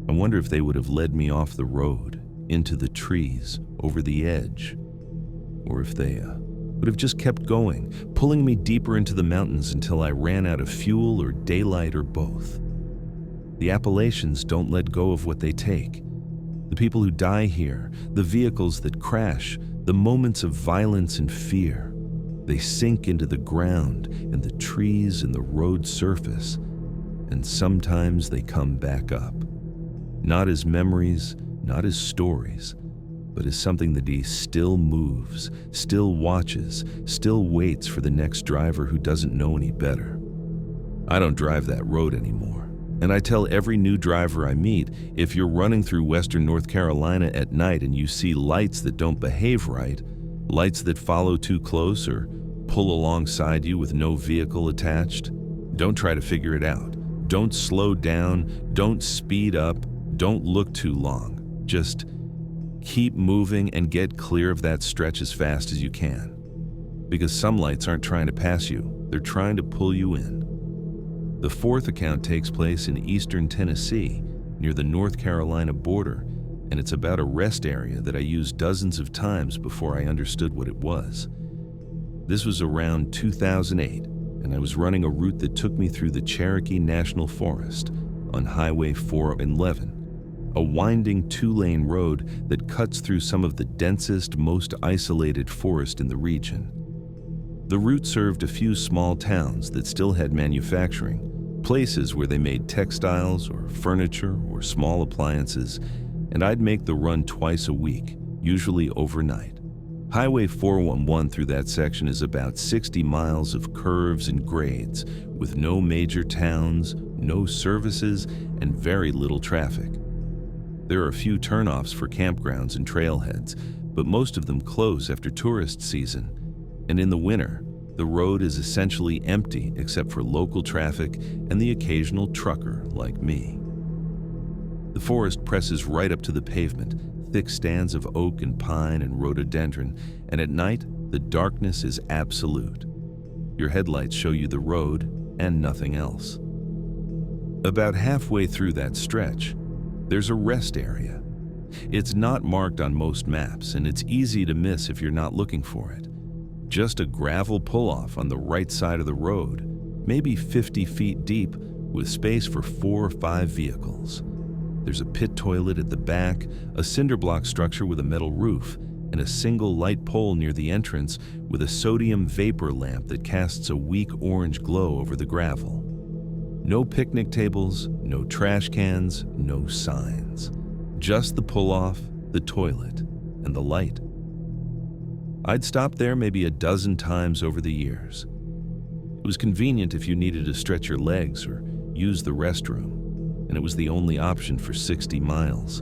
[SPEAKER 1] I wonder if they would have led me off the road, into the trees, over the edge, or if they would have just kept going, pulling me deeper into the mountains until I ran out of fuel or daylight or both. The Appalachians don't let go of what they take. The people who die here, the vehicles that crash, the moments of violence and fear, they sink into the ground and the trees and the road surface, and sometimes they come back up. Not as memories, not as stories, but as something that he still moves, still watches, still waits for the next driver who doesn't know any better. I don't drive that road anymore, and I tell every new driver I meet, if you're running through western North Carolina at night and you see lights that don't behave right, lights that follow too close or pull alongside you with no vehicle attached, don't try to figure it out. Don't slow down, don't speed up, don't look too long. Just keep moving and get clear of that stretch as fast as you can. Because some lights aren't trying to pass you, they're trying to pull you in. The fourth account takes place in eastern Tennessee, near the North Carolina border, and it's about a rest area that I used dozens of times before I understood what it was. This was around 2008, and I was running a route that took me through the Cherokee National Forest on Highway 411, a winding two-lane road that cuts through some of the densest, most isolated forest in the region. The route served a few small towns that still had manufacturing, places where they made textiles or furniture or small appliances, and I'd make the run twice a week, usually overnight. Highway 411 through that section is about 60 miles of curves and grades, with no major towns, no services, and very little traffic. There are a few turnoffs for campgrounds and trailheads, but most of them close after tourist season. And in the winter, the road is essentially empty except for local traffic and the occasional trucker like me. The forest presses right up to the pavement, thick stands of oak and pine and rhododendron, and at night, the darkness is absolute. Your headlights show you the road and nothing else. About halfway through that stretch, there's a rest area. It's not marked on most maps, and it's easy to miss if you're not looking for it. Just a gravel pull-off on the right side of the road, maybe 50 feet deep, with space for 4 or 5 vehicles. There's a pit toilet at the back, a cinder block structure with a metal roof, and a single light pole near the entrance with a sodium vapor lamp that casts a weak orange glow over the gravel. No picnic tables, no trash cans, no signs. Just the pull-off, the toilet, and the light. I'd stopped there maybe a dozen times over the years. It was convenient if you needed to stretch your legs or use the restroom, and it was the only option for 60 miles.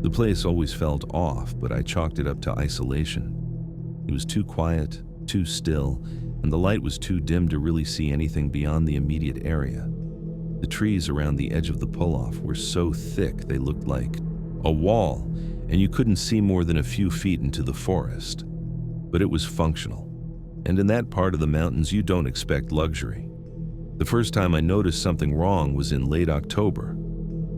[SPEAKER 1] The place always felt off, but I chalked it up to isolation. It was too quiet, too still, and the light was too dim to really see anything beyond the immediate area. The trees around the edge of the pull-off were so thick they looked like a wall, and you couldn't see more than a few feet into the forest. But it was functional, and in that part of the mountains you don't expect luxury. The first time I noticed something wrong was in late October.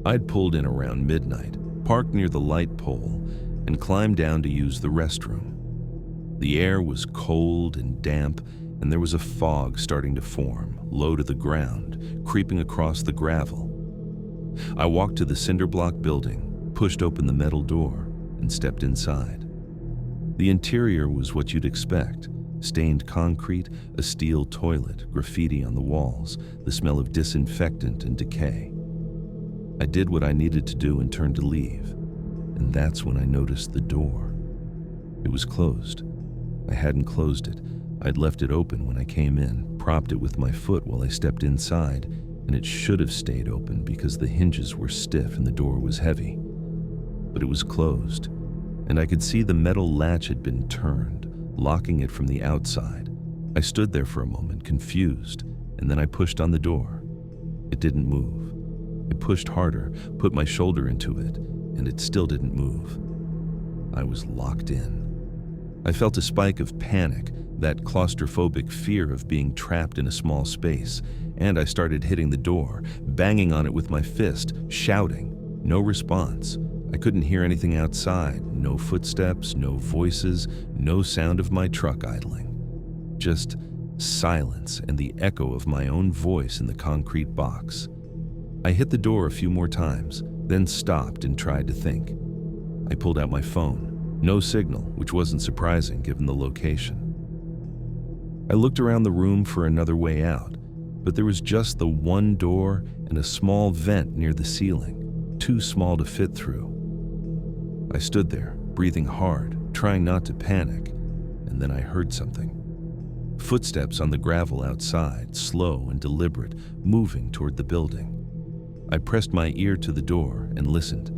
[SPEAKER 1] I'd pulled in around midnight, parked near the light pole, and climbed down to use the restroom. The air was cold and damp, and there was a fog starting to form, low to the ground, creeping across the gravel. I walked to the cinder block building, pushed open the metal door, and stepped inside. The interior was what you'd expect. Stained concrete, a steel toilet, graffiti on the walls, the smell of disinfectant and decay. I did what I needed to do and turned to leave, and that's when I noticed the door. It was closed. I hadn't closed it. I'd left it open when I came in, propped it with my foot while I stepped inside, and it should have stayed open because the hinges were stiff and the door was heavy. But it was closed, and I could see the metal latch had been turned, locking it from the outside. I stood there for a moment, confused, and then I pushed on the door. It didn't move. I pushed harder, put my shoulder into it, and it still didn't move. I was locked in. I felt a spike of panic, that claustrophobic fear of being trapped in a small space, and I started hitting the door, banging on it with my fist, shouting. No response. I couldn't hear anything outside, no footsteps, no voices, no sound of my truck idling. Just silence and the echo of my own voice in the concrete box. I hit the door a few more times, then stopped and tried to think. I pulled out my phone. No signal, which wasn't surprising given the location. I looked around the room for another way out, but there was just the one door and a small vent near the ceiling, too small to fit through. I stood there, breathing hard, trying not to panic, and then I heard something. Footsteps on the gravel outside, slow and deliberate, moving toward the building. I pressed my ear to the door and listened.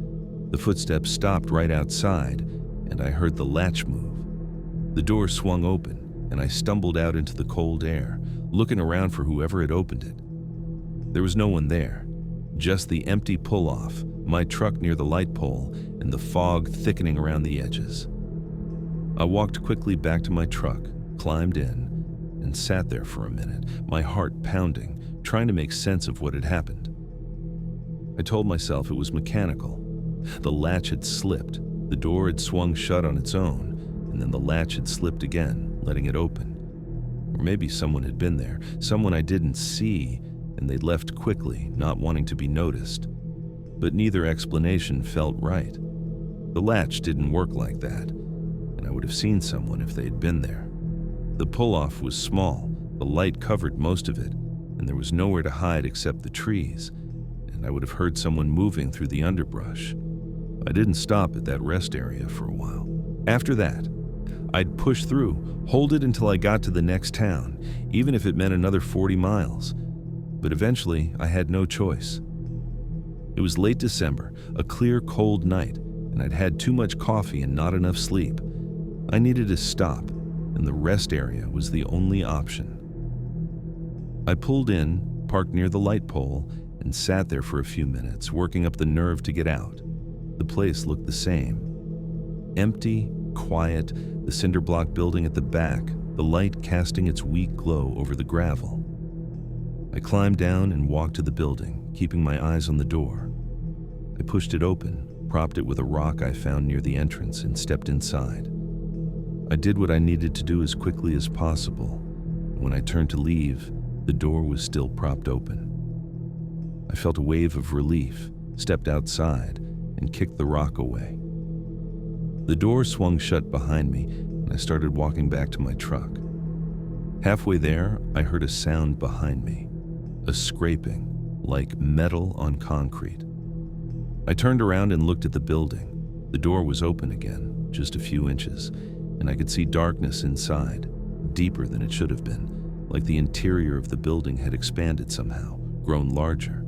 [SPEAKER 1] The footsteps stopped right outside, and I heard the latch move. The door swung open, and I stumbled out into the cold air, looking around for whoever had opened it. There was no one there, just the empty pull-off, my truck near the light pole, and the fog thickening around the edges. I walked quickly back to my truck, climbed in, and sat there for a minute, my heart pounding, trying to make sense of what had happened. I told myself it was mechanical. The latch had slipped, the door had swung shut on its own, and then the latch had slipped again, letting it open. Or maybe someone had been there, someone I didn't see, and they'd left quickly, not wanting to be noticed. But neither explanation felt right. The latch didn't work like that, and I would have seen someone if they'd been there. The pull-off was small, the light covered most of it, and there was nowhere to hide except the trees, and I would have heard someone moving through the underbrush. I didn't stop at that rest area for a while. After that, I'd push through, hold it until I got to the next town, even if it meant another 40 miles. But eventually, I had no choice. It was late December, a clear, cold night, and I'd had too much coffee and not enough sleep. I needed to stop, and the rest area was the only option. I pulled in, parked near the light pole, and sat there for a few minutes, working up the nerve to get out. The place looked the same. Empty, quiet, the cinder block building at the back, the light casting its weak glow over the gravel. I climbed down and walked to the building, keeping my eyes on the door. I pushed it open, propped it with a rock I found near the entrance, and stepped inside. I did what I needed to do as quickly as possible. When I turned to leave, the door was still propped open. I felt a wave of relief, stepped outside, and kicked the rock away. The door swung shut behind me, and I started walking back to my truck. Halfway there, I heard a sound behind me, a scraping, like metal on concrete. I turned around and looked at the building. The door was open again, just a few inches, and I could see darkness inside, deeper than it should have been, like the interior of the building had expanded somehow, grown larger.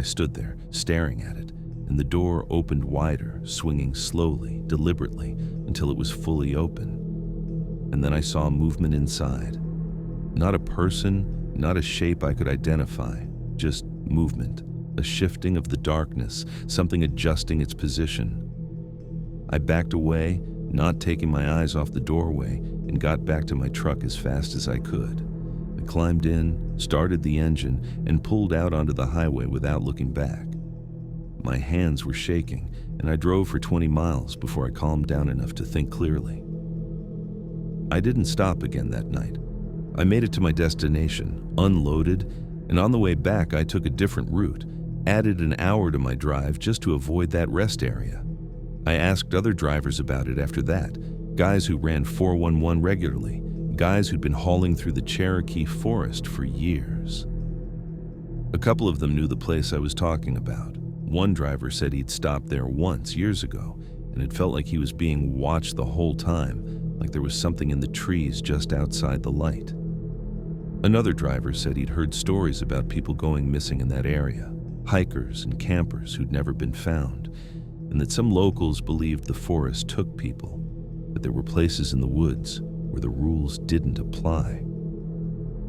[SPEAKER 1] I stood there, staring at it, and the door opened wider, swinging slowly, deliberately, until it was fully open. And then I saw movement inside. Not a person, not a shape I could identify, just movement, a shifting of the darkness, something adjusting its position. I backed away, not taking my eyes off the doorway, and got back to my truck as fast as I could. I climbed in, started the engine, and pulled out onto the highway without looking back. My hands were shaking, and I drove for 20 miles before I calmed down enough to think clearly. I didn't stop again that night. I made it to my destination, unloaded, and on the way back I took a different route, added an hour to my drive just to avoid that rest area. I asked other drivers about it after that, guys who ran 411 regularly, guys who'd been hauling through the Cherokee forest for years. A couple of them knew the place I was talking about. One driver said he'd stopped there once years ago, and it felt like he was being watched the whole time, like there was something in the trees just outside the light. Another driver said he'd heard stories about people going missing in that area, hikers and campers who'd never been found, and that some locals believed the forest took people, but there were places in the woods where the rules didn't apply.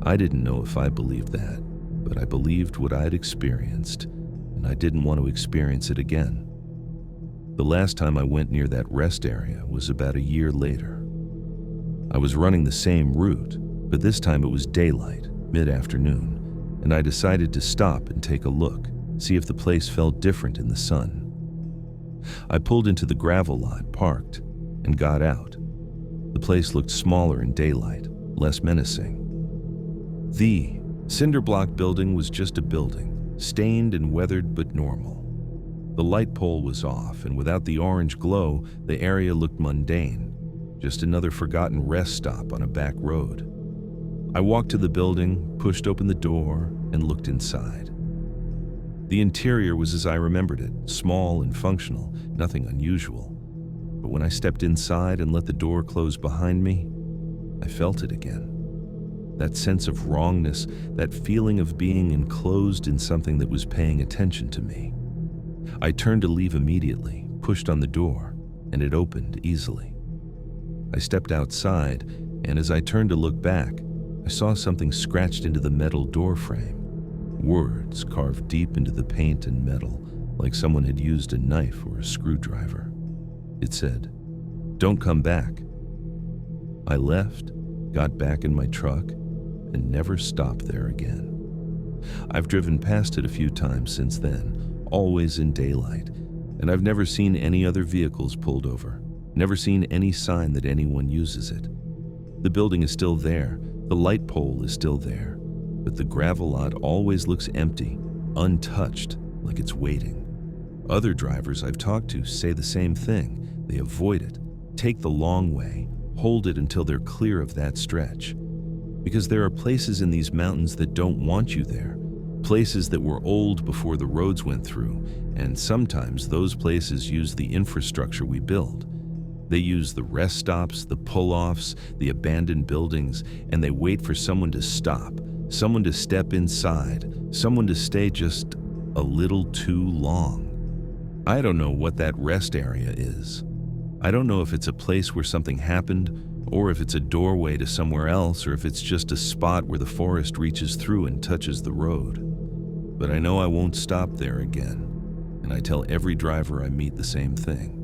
[SPEAKER 1] I didn't know if I believed that, but I believed what I had experienced, and I didn't want to experience it again. The last time I went near that rest area was about a year later. I was running the same route, but this time it was daylight, mid-afternoon, and I decided to stop and take a look, see if the place felt different in the sun. I pulled into the gravel lot, parked, and got out. The place looked smaller in daylight, less menacing. The cinder block building was just a building, stained and weathered but normal. The light pole was off, and without the orange glow, the area looked mundane, just another forgotten rest stop on a back road. I walked to the building, pushed open the door, and looked inside. The interior was as I remembered it, small and functional, nothing unusual. But when I stepped inside and let the door close behind me, I felt it again. That sense of wrongness, that feeling of being enclosed in something that was paying attention to me. I turned to leave immediately, pushed on the door, and it opened easily. I stepped outside, and as I turned to look back, I saw something scratched into the metal door frame. Words carved deep into the paint and metal, like someone had used a knife or a screwdriver. It said, "Don't come back." I left, got back in my truck, and never stopped there again. I've driven past it a few times since then, always in daylight, and I've never seen any other vehicles pulled over, never seen any sign that anyone uses it. The building is still there, the light pole is still there, but the gravel lot always looks empty, untouched, like it's waiting. Other drivers I've talked to say the same thing. They avoid it, take the long way, hold it until they're clear of that stretch. Because there are places in these mountains that don't want you there, places that were old before the roads went through, and sometimes those places use the infrastructure we build. They use the rest stops, the pull-offs, the abandoned buildings, and they wait for someone to stop, someone to step inside, someone to stay just a little too long. I don't know what that rest area is. I don't know if it's a place where something happened, or if it's a doorway to somewhere else, or if it's just a spot where the forest reaches through and touches the road. But I know I won't stop there again, and I tell every driver I meet the same thing.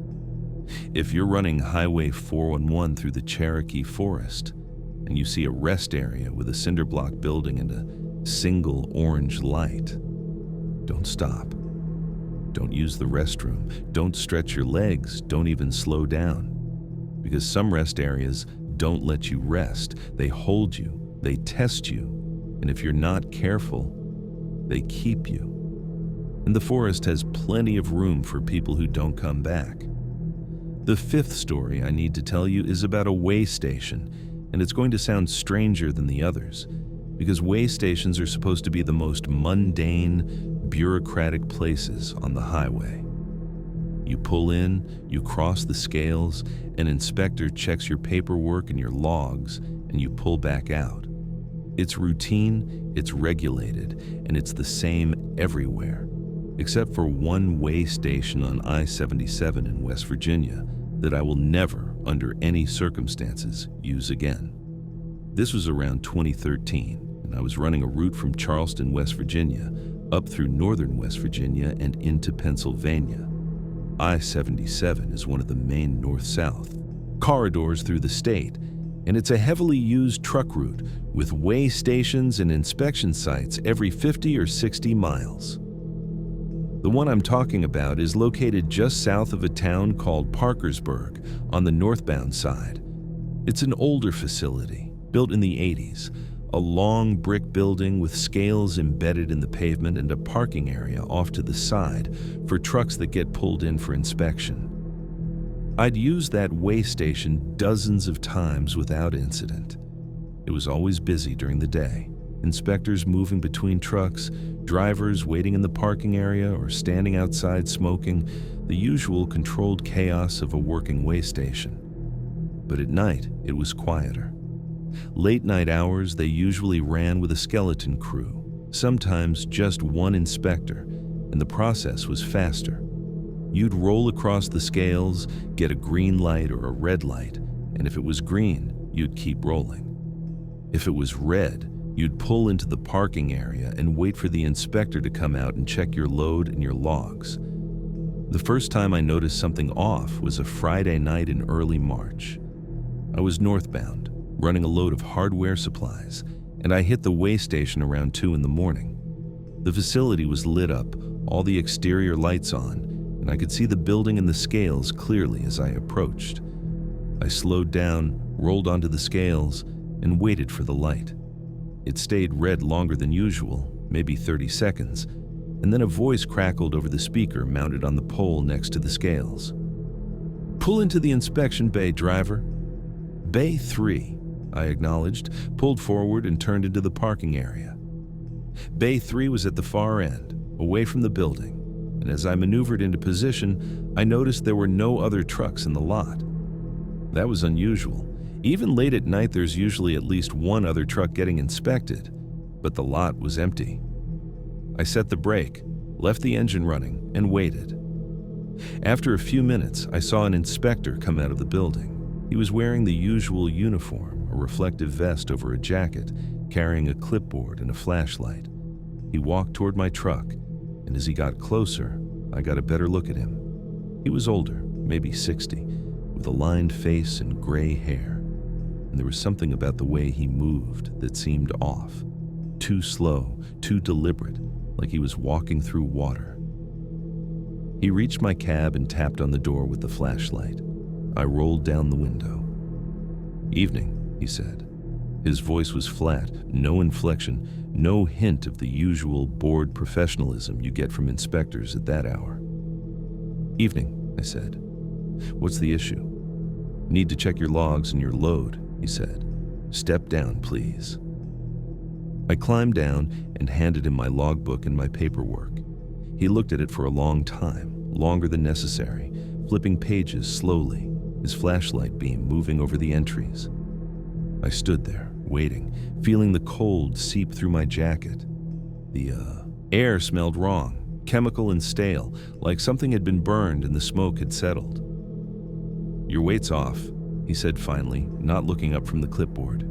[SPEAKER 1] If you're running Highway 411 through the Cherokee Forest, and you see a rest area with a cinder block building and a single orange light, don't stop. Don't use the restroom. Don't stretch your legs. Don't even slow down. Because some rest areas don't let you rest. They hold you. They test you. And if you're not careful, they keep you. And the forest has plenty of room for people who don't come back. The fifth story I need to tell you is about a way station, and it's going to sound stranger than the others, because way stations are supposed to be the most mundane, bureaucratic places on the highway. You pull in, you cross the scales, an inspector checks your paperwork and your logs, and you pull back out. It's routine, it's regulated, and it's the same everywhere, except for one way station on I-77 in West Virginia that I will never, under any circumstances, use again. This was around 2013, and I was running a route from Charleston, West Virginia, up through northern West Virginia and into Pennsylvania. I-77 is one of the main north-south corridors through the state, and it's a heavily used truck route with way stations and inspection sites every 50 or 60 miles. The one I'm talking about is located just south of a town called Parkersburg on the northbound side. It's an older facility, built in the 80s, a long brick building with scales embedded in the pavement and a parking area off to the side for trucks that get pulled in for inspection. I'd used that way station dozens of times without incident. It was always busy during the day. Inspectors moving between trucks, drivers waiting in the parking area or standing outside smoking, the usual controlled chaos of a working way station. But at night, it was quieter. Late night hours, they usually ran with a skeleton crew, sometimes just one inspector, and the process was faster. You'd roll across the scales, get a green light or a red light, and if it was green, you'd keep rolling. If it was red, you'd pull into the parking area and wait for the inspector to come out and check your load and your logs. The first time I noticed something off was a Friday night in early March. I was northbound, running a load of hardware supplies, and I hit the weigh station around 2 in the morning. The facility was lit up, all the exterior lights on, and I could see the building and the scales clearly as I approached. I slowed down, rolled onto the scales, and waited for the light. It stayed red longer than usual, maybe 30 seconds, and then a voice crackled over the speaker mounted on the pole next to the scales. "Pull into the inspection bay, driver." "Bay 3, I acknowledged, pulled forward and turned into the parking area. Bay 3 was at the far end, away from the building, and as I maneuvered into position, I noticed there were no other trucks in the lot. That was unusual. Even late at night, there's usually at least one other truck getting inspected, but the lot was empty. I set the brake, left the engine running, and waited. After a few minutes, I saw an inspector come out of the building. He was wearing the usual uniform, a reflective vest over a jacket, carrying a clipboard and a flashlight. He walked toward my truck, and as he got closer, I got a better look at him. He was older, maybe 60, with a lined face and gray hair, and there was something about the way he moved that seemed off. Too slow, too deliberate, like he was walking through water. He reached my cab and tapped on the door with the flashlight. I rolled down the window. "Evening," he said. His voice was flat, no inflection, no hint of the usual bored professionalism you get from inspectors at that hour. "Evening," I said. "What's the issue?" "Need to check your logs and your load," he said. "Step down, please." I climbed down and handed him my logbook and my paperwork. He looked at it for a long time, longer than necessary, flipping pages slowly, his flashlight beam moving over the entries. I stood there, waiting, feeling the cold seep through my jacket. The air smelled wrong, chemical and stale, like something had been burned and the smoke had settled. "Your weight's off," he said finally, not looking up from the clipboard.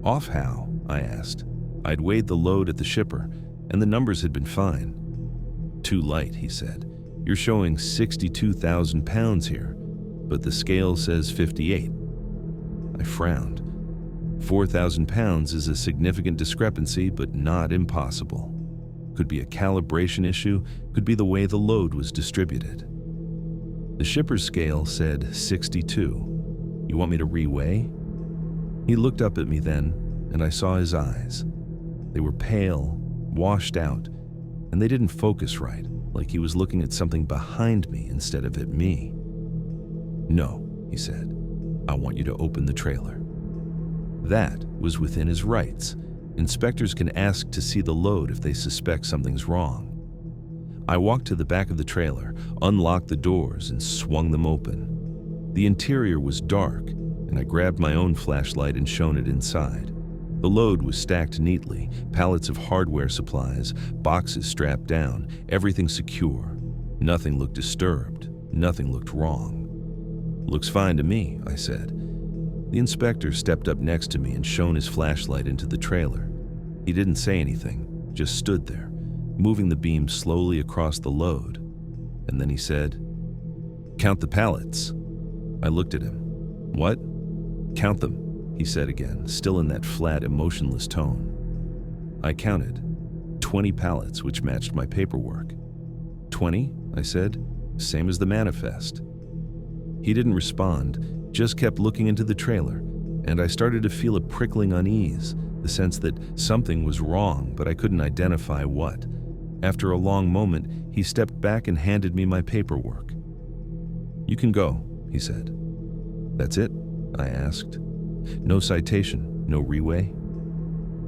[SPEAKER 1] "Off how?" I asked. I'd weighed the load at the shipper, and the numbers had been fine. "Too light," he said. "You're showing 62,000 pounds here, but the scale says 58. I frowned. 4,000 pounds is a significant discrepancy, but not impossible. Could be a calibration issue, could be the way the load was distributed. The shipper's scale said 62. You want me to reweigh? He looked up at me then, and I saw his eyes. They were pale, washed out, and they didn't focus right, like he was looking at something behind me instead of at me. "No," he said. "I want you to open the trailer." That was within his rights. Inspectors can ask to see the load if they suspect something's wrong. I walked to the back of the trailer, unlocked the doors, and swung them open. The interior was dark, and I grabbed my own flashlight and shone it inside. The load was stacked neatly, pallets of hardware supplies, boxes strapped down, everything secure. Nothing looked disturbed, nothing looked wrong. "Looks fine to me," I said. The inspector stepped up next to me and shone his flashlight into the trailer. He didn't say anything, just stood there, moving the beam slowly across the load. And then he said, "Count the pallets." I looked at him. "What?" "Count them," he said again, still in that flat, emotionless tone. I counted. 20 pallets, which matched my paperwork. 20, I said, same as the manifest. He didn't respond, just kept looking into the trailer, and I started to feel a prickling unease, the sense that something was wrong, but I couldn't identify what. After a long moment, he stepped back and handed me my paperwork. "You can go," he said. "That's it?" I asked. "No citation, no reweigh?"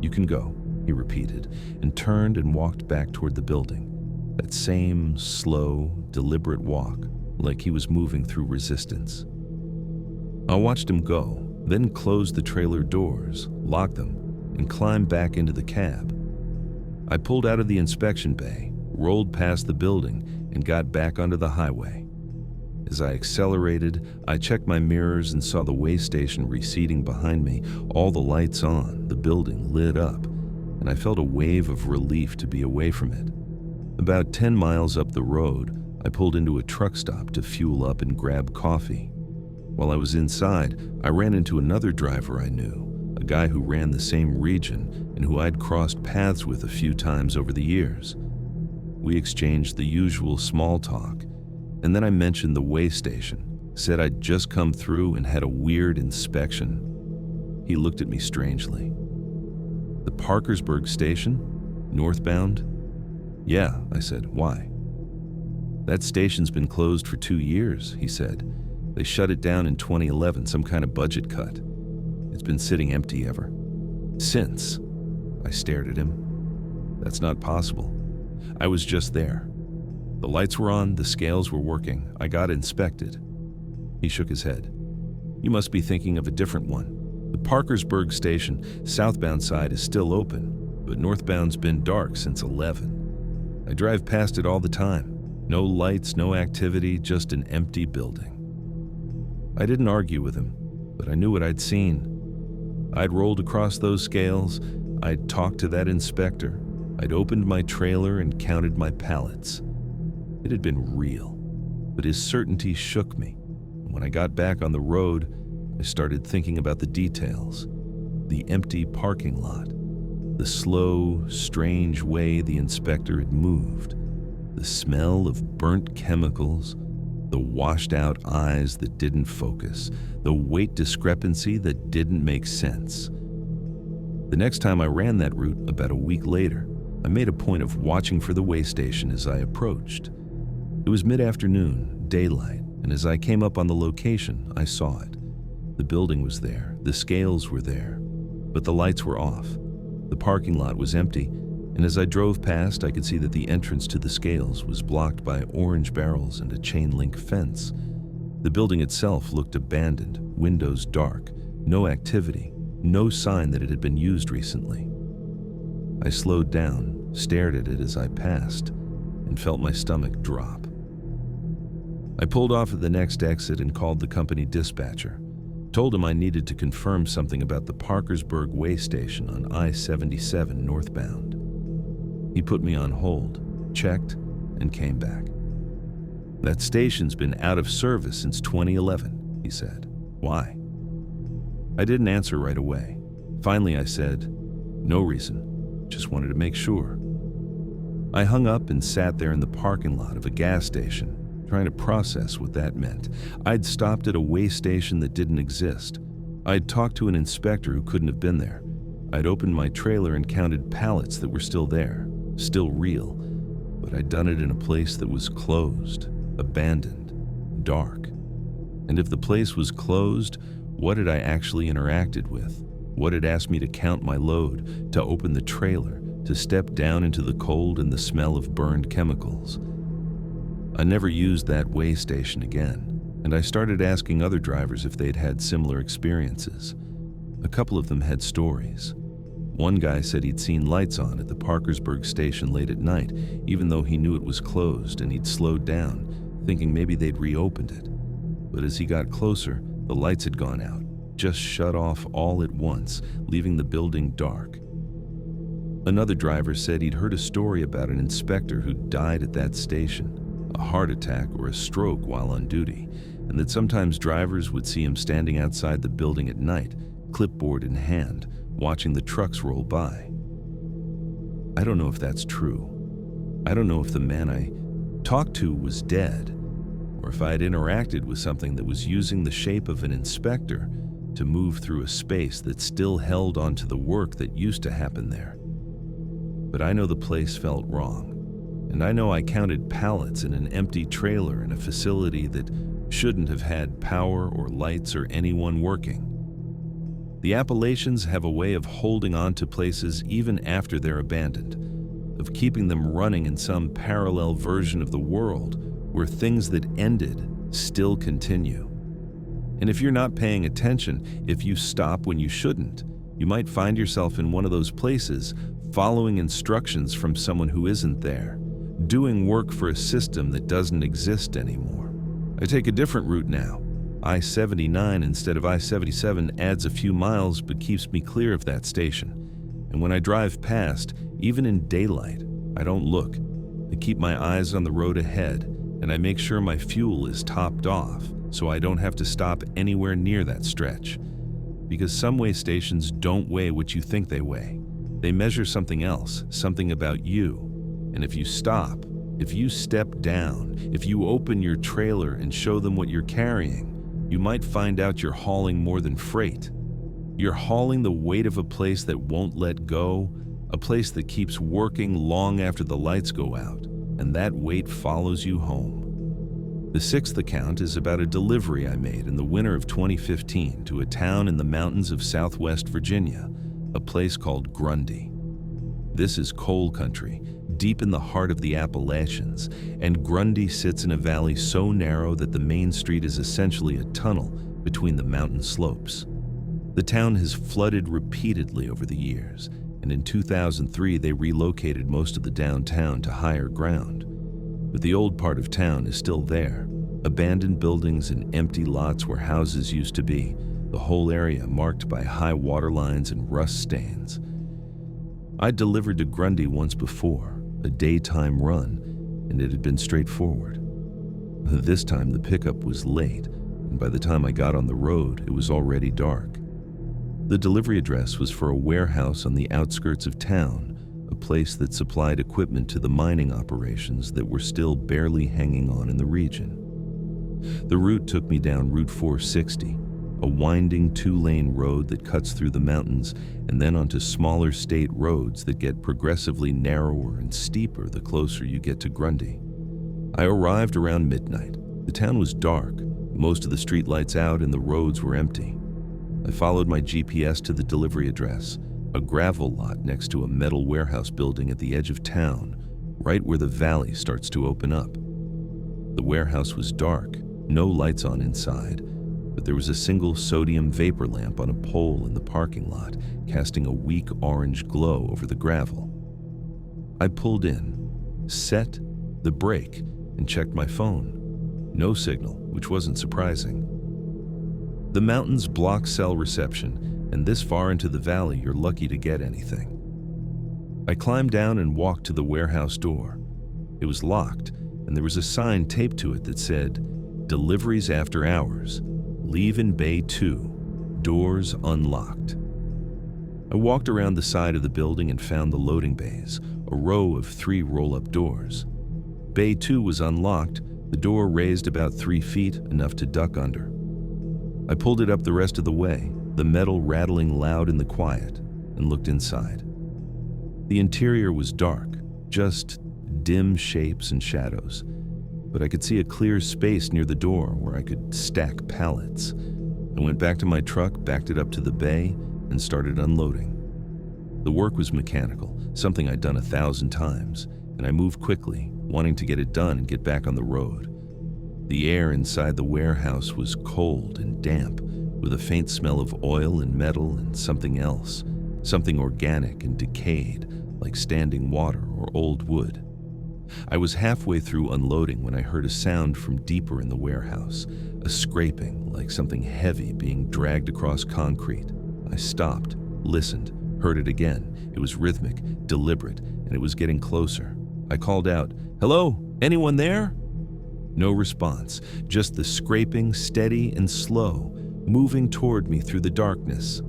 [SPEAKER 1] "You can go," he repeated, and turned and walked back toward the building. That same slow, deliberate walk, like he was moving through resistance. I watched him go, then closed the trailer doors, locked them, and climbed back into the cab. I pulled out of the inspection bay, rolled past the building, and got back onto the highway. As I accelerated, I checked my mirrors and saw the way station receding behind me, all the lights on, the building lit up, and I felt a wave of relief to be away from it. About 10 miles up the road, I pulled into a truck stop to fuel up and grab coffee. While I was inside, I ran into another driver I knew, a guy who ran the same region and who I'd crossed paths with a few times over the years. We exchanged the usual small talk, and then I mentioned the way station, said I'd just come through and had a weird inspection. He looked at me strangely. "The Parkersburg station? Northbound?" "Yeah," I said. "Why?" "That station's been closed for 2 years," he said. "They shut it down in 2011, some kind of budget cut. It's been sitting empty ever since." I stared at him. "That's not possible. I was just there. The lights were on, the scales were working. I got inspected." He shook his head. "You must be thinking of a different one. The Parkersburg station, southbound side, is still open, but northbound's been dark since 11. I drive past it all the time. No lights, no activity, just an empty building." I didn't argue with him, but I knew what I'd seen. I'd rolled across those scales, I'd talked to that inspector, I'd opened my trailer and counted my pallets. It had been real, but his certainty shook me. When I got back on the road, I started thinking about the details. The empty parking lot, the slow, strange way the inspector had moved, the smell of burnt chemicals, the washed-out eyes that didn't focus, the weight discrepancy that didn't make sense. The next time I ran that route, about a week later, I made a point of watching for the way station as I approached. It was mid-afternoon, daylight, and as I came up on the location, I saw it. The building was there, the scales were there, but the lights were off. The parking lot was empty, and as I drove past, I could see that the entrance to the scales was blocked by orange barrels and a chain-link fence. The building itself looked abandoned, windows dark, no activity, no sign that it had been used recently. I slowed down, stared at it as I passed, and felt my stomach drop. I pulled off at the next exit and called the company dispatcher. Told him I needed to confirm something about the Parkersburg way station on I-77 northbound. He put me on hold, checked, and came back. "That station's been out of service since 2011, he said. "Why?" I didn't answer right away. Finally, I said, "No reason, just wanted to make sure." I hung up and sat there in the parking lot of a gas station, trying to process what that meant. I'd stopped at a way station that didn't exist. I'd talked to an inspector who couldn't have been there. I'd opened my trailer and counted pallets that were still there, still real, but I'd done it in a place that was closed, abandoned, dark. And if the place was closed, what had I actually interacted with? What had asked me to count my load, to open the trailer, to step down into the cold and the smell of burned chemicals? I never used that way station again, and I started asking other drivers if they'd had similar experiences. A couple of them had stories. One guy said he'd seen lights on at the Parkersburg station late at night, even though he knew it was closed, and he'd slowed down, thinking maybe they'd reopened it. But as he got closer, the lights had gone out, just shut off all at once, leaving the building dark. Another driver said he'd heard a story about an inspector who died at that station, a heart attack or a stroke while on duty, and that sometimes drivers would see him standing outside the building at night, clipboard in hand, watching the trucks roll by. I don't know if that's true. I don't know if the man I talked to was dead, or if I had interacted with something that was using the shape of an inspector to move through a space that still held onto the work that used to happen there. But I know the place felt wrong, and I know I counted pallets in an empty trailer in a facility that shouldn't have had power or lights or anyone working. The Appalachians have a way of holding on to places even after they're abandoned, of keeping them running in some parallel version of the world where things that ended still continue. And if you're not paying attention, if you stop when you shouldn't, you might find yourself in one of those places, following instructions from someone who isn't there, doing work for a system that doesn't exist anymore. I take a different route now. I-79 instead of I-77 adds a few miles but keeps me clear of that station. And when I drive past, even in daylight, I don't look. I keep my eyes on the road ahead, and I make sure my fuel is topped off so I don't have to stop anywhere near that stretch. Because some way stations don't weigh what you think they weigh. They measure something else, something about you. And if you stop, if you step down, if you open your trailer and show them what you're carrying, you might find out you're hauling more than freight. You're hauling the weight of a place that won't let go, a place that keeps working long after the lights go out, and that weight follows you home. The sixth account is about a delivery I made in the winter of 2015 to a town in the mountains of southwest Virginia, a place called Grundy. This is coal country, deep in the heart of the Appalachians, and Grundy sits in a valley so narrow that the main street is essentially a tunnel between the mountain slopes. The town has flooded repeatedly over the years, and in 2003 they relocated most of the downtown to higher ground. But the old part of town is still there, abandoned buildings and empty lots where houses used to be, the whole area marked by high water lines and rust stains. I'd delivered to Grundy once before, a daytime run, and it had been straightforward. This time the pickup was late, and by the time I got on the road, it was already dark. The delivery address was for a warehouse on the outskirts of town, a place that supplied equipment to the mining operations that were still barely hanging on in the region. The route took me down Route 460, a winding two-lane road that cuts through the mountains and then onto smaller state roads that get progressively narrower and steeper the closer you get to Grundy. I arrived around midnight. The town was dark, most of the streetlights out and the roads were empty. I followed my GPS to the delivery address, a gravel lot next to a metal warehouse building at the edge of town, right where the valley starts to open up. The warehouse was dark, no lights on inside, but there was a single sodium vapor lamp on a pole in the parking lot, casting a weak orange glow over the gravel. I pulled in, set the brake, and checked my phone. No signal, which wasn't surprising. The mountains block cell reception, and this far into the valley you're lucky to get anything. I climbed down and walked to the warehouse door. It was locked, and there was a sign taped to it that said, "Deliveries after hours. Leave in Bay 2. Doors unlocked." I walked around the side of the building and found the loading bays, a row of 3 roll-up doors. Bay 2 was unlocked, the door raised about 3 feet, enough to duck under. I pulled it up the rest of the way, the metal rattling loud in the quiet, and looked inside. The interior was dark, just dim shapes and shadows, but I could see a clear space near the door where I could stack pallets. I went back to my truck, backed it up to the bay, and started unloading. The work was mechanical, something I'd done 1,000 times, and I moved quickly, wanting to get it done and get back on the road. The air inside the warehouse was cold and damp, with a faint smell of oil and metal and something else, something organic and decayed, like standing water or old wood. I was halfway through unloading when I heard a sound from deeper in the warehouse, a scraping like something heavy being dragged across concrete. I stopped, listened, heard it again. It was rhythmic, deliberate, and it was getting closer. I called out, "Hello? Anyone there?" No response, just the scraping, steady and slow, moving toward me through the darkness.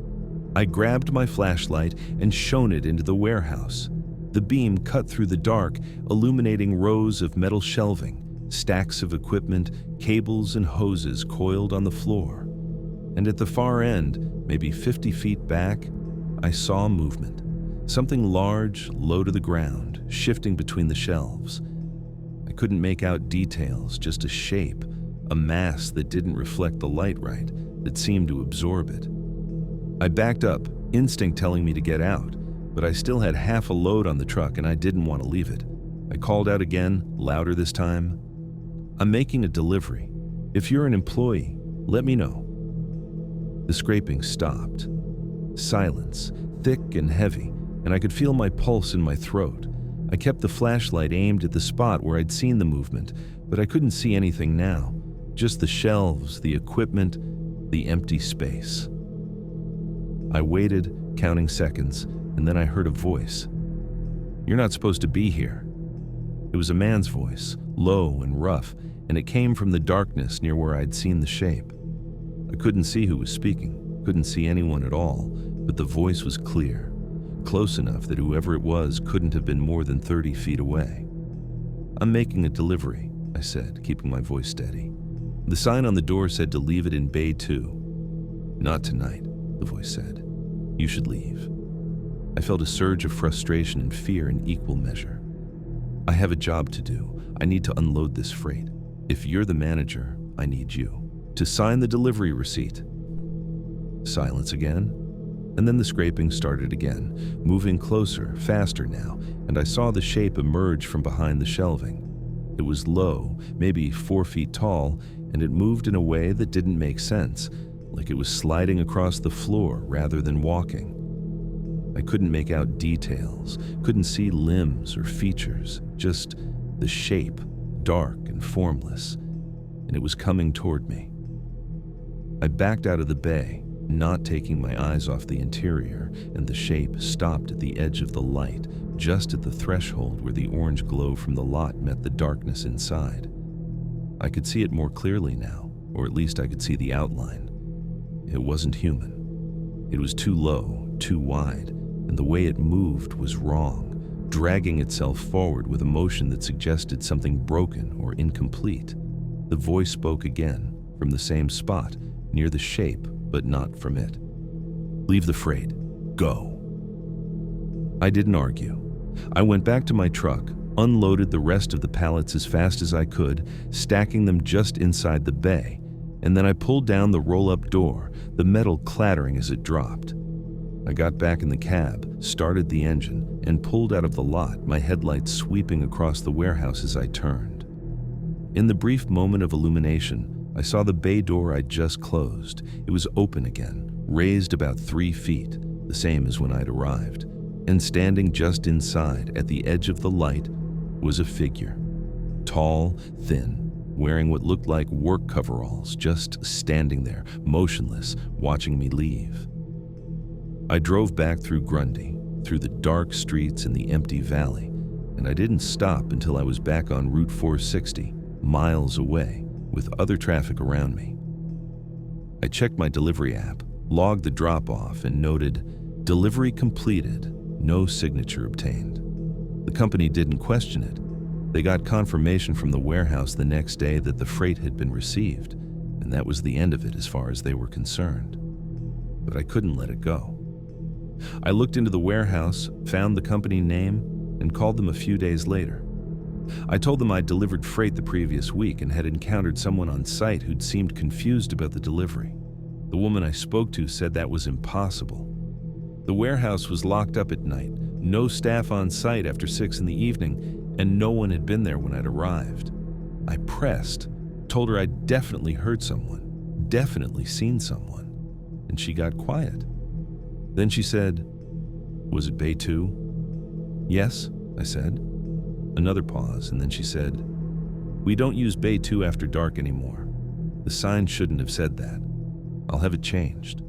[SPEAKER 1] I grabbed my flashlight and shone it into the warehouse. The beam cut through the dark, illuminating rows of metal shelving, stacks of equipment, cables and hoses coiled on the floor. And at the far end, maybe 50 feet back, I saw movement. Something large, low to the ground, shifting between the shelves. I couldn't make out details, just a shape, a mass that didn't reflect the light right, that seemed to absorb it. I backed up, instinct telling me to get out, but I still had half a load on the truck and I didn't want to leave it. I called out again, louder this time. "I'm making a delivery. If you're an employee, let me know. The scraping stopped. Silence, thick and heavy, and I could feel my pulse in my throat. I kept the flashlight aimed at the spot where I'd seen the movement, but I couldn't see anything now. Just the shelves, the equipment, the empty space. I waited, counting seconds, and then I heard a voice. "You're not supposed to be here." It was a man's voice, low and rough, and it came from the darkness near where I'd seen the shape. I couldn't see who was speaking, couldn't see anyone at all, but the voice was clear, close enough that whoever it was couldn't have been more than 30 feet away. "I'm making a delivery," I said, keeping my voice steady. The sign on the door said to leave it in Bay 2. "Not tonight," the voice said. "You should leave." I felt a surge of frustration and fear in equal measure. "I have a job to do. I need to unload this freight. If you're the manager, I need you to sign the delivery receipt." Silence again, and then the scraping started again, moving closer, faster now, and I saw the shape emerge from behind the shelving. It was low, maybe 4 feet tall, and it moved in a way that didn't make sense, like it was sliding across the floor rather than walking. I couldn't make out details, couldn't see limbs or features, just the shape, dark and formless, and it was coming toward me. I backed out of the bay, not taking my eyes off the interior, and the shape stopped at the edge of the light, just at the threshold where the orange glow from the lot met the darkness inside. I could see it more clearly now, or at least I could see the outline. It wasn't human. It was too low, too wide, and the way it moved was wrong, dragging itself forward with a motion that suggested something broken or incomplete. The voice spoke again, from the same spot, near the shape, but not from it. "Leave the freight. Go." I didn't argue. I went back to my truck, unloaded the rest of the pallets as fast as I could, stacking them just inside the bay, and then I pulled down the roll-up door, the metal clattering as it dropped. I got back in the cab, started the engine, and pulled out of the lot, my headlights sweeping across the warehouse as I turned. In the brief moment of illumination, I saw the bay door I'd just closed. It was open again, raised about 3 feet, the same as when I'd arrived, and standing just inside, at the edge of the light, was a figure. Tall, thin, wearing what looked like work coveralls, just standing there, motionless, watching me leave. I drove back through Grundy, through the dark streets and the empty valley, and I didn't stop until I was back on Route 460, miles away, with other traffic around me. I checked my delivery app, logged the drop-off, and noted, "Delivery completed, no signature obtained." The company didn't question it. They got confirmation from the warehouse the next day that the freight had been received, and that was the end of it as far as they were concerned. But I couldn't let it go. I looked into the warehouse, found the company name, and called them a few days later. I told them I'd delivered freight the previous week and had encountered someone on site who'd seemed confused about the delivery. The woman I spoke to said that was impossible. The warehouse was locked up at night, no staff on site after 6 in the evening, and no one had been there when I'd arrived. I pressed, told her I'd definitely heard someone, definitely seen someone, and she got quiet. Then she said, "Was it Bay 2? "Yes," I said. Another pause, and then she said, "We don't use Bay 2 after dark anymore. The sign shouldn't have said that. I'll have it changed."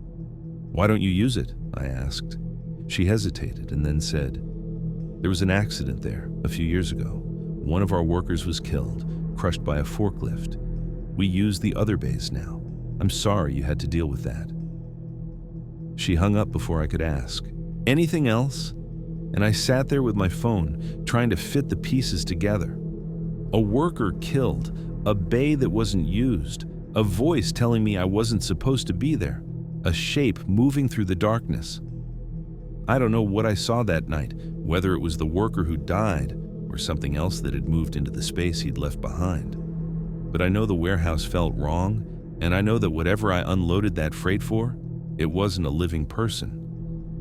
[SPEAKER 1] "Why don't you use it?" I asked. She hesitated and then said, "There was an accident there a few years ago. One of our workers was killed, crushed by a forklift. We use the other bays now. I'm sorry you had to deal with that." She hung up before I could ask, "Anything else?" And I sat there with my phone, trying to fit the pieces together. A worker killed, a bay that wasn't used, a voice telling me I wasn't supposed to be there, a shape moving through the darkness. I don't know what I saw that night, whether it was the worker who died or something else that had moved into the space he'd left behind. But I know the warehouse felt wrong, and I know that whatever I unloaded that freight for, it wasn't a living person.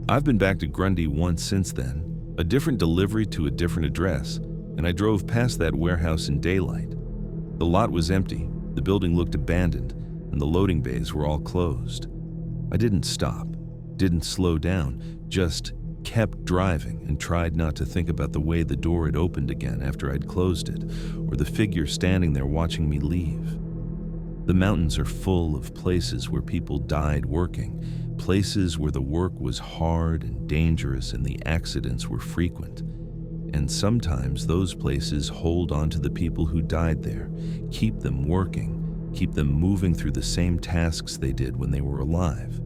[SPEAKER 1] I've been back to Grundy once since then, a different delivery to a different address, and I drove past that warehouse in daylight. The lot was empty, the building looked abandoned, and the loading bays were all closed. I didn't stop, didn't slow down, just kept driving and tried not to think about the way the door had opened again after I'd closed it, or the figure standing there watching me leave. The mountains are full of places where people died working, places where the work was hard and dangerous and the accidents were frequent. And sometimes those places hold on to the people who died there, keep them working, keep them moving through the same tasks they did when they were alive.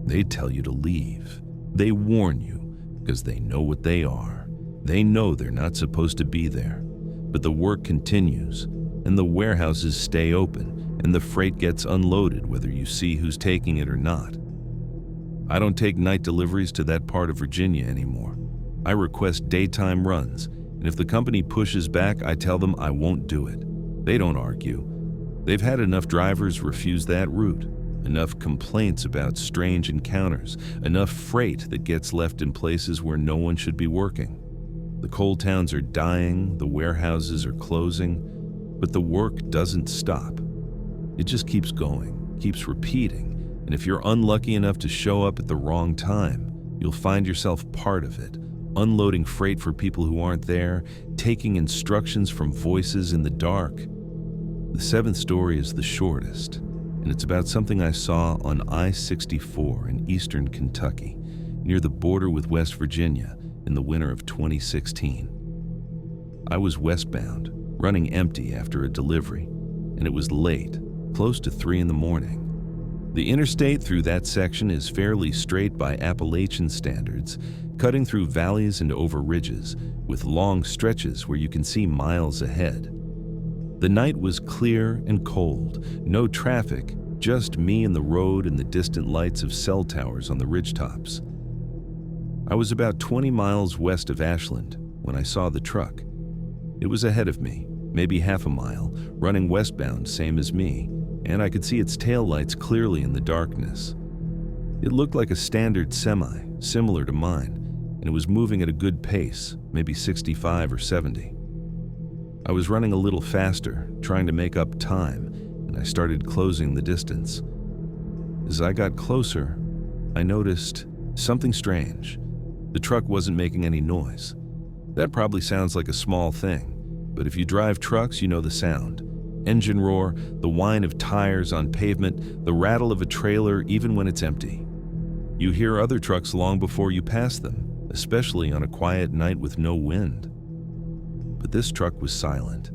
[SPEAKER 1] They tell you to leave. They warn you because they know what they are. They know they're not supposed to be there. But the work continues, and the warehouses stay open, and the freight gets unloaded whether you see who's taking it or not. I don't take night deliveries to that part of Virginia anymore. I request daytime runs, and if the company pushes back, I tell them I won't do it. They don't argue. They've had enough drivers refuse that route, enough complaints about strange encounters, enough freight that gets left in places where no one should be working. The coal towns are dying, the warehouses are closing, but the work doesn't stop. It just keeps going, keeps repeating, and if you're unlucky enough to show up at the wrong time, you'll find yourself part of it, unloading freight for people who aren't there, taking instructions from voices in the dark. The seventh story is the shortest, and it's about something I saw on I-64 in eastern Kentucky, near the border with West Virginia in the winter of 2016. I was westbound, running empty after a delivery, and it was late, close to 3 in the morning. The interstate through that section is fairly straight by Appalachian standards, cutting through valleys and over ridges, with long stretches where you can see miles ahead. The night was clear and cold, no traffic, just me and the road and the distant lights of cell towers on the ridgetops. I was about 20 miles west of Ashland when I saw the truck. It was ahead of me, maybe half a mile, running westbound same as me, and I could see its taillights clearly in the darkness. It looked like a standard semi, similar to mine, and it was moving at a good pace, maybe 65 or 70. I was running a little faster, trying to make up time, and I started closing the distance. As I got closer, I noticed something strange. The truck wasn't making any noise. That probably sounds like a small thing, but if you drive trucks, you know the sound. Engine roar, the whine of tires on pavement, the rattle of a trailer even when it's empty. You hear other trucks long before you pass them, especially on a quiet night with no wind. But this truck was silent.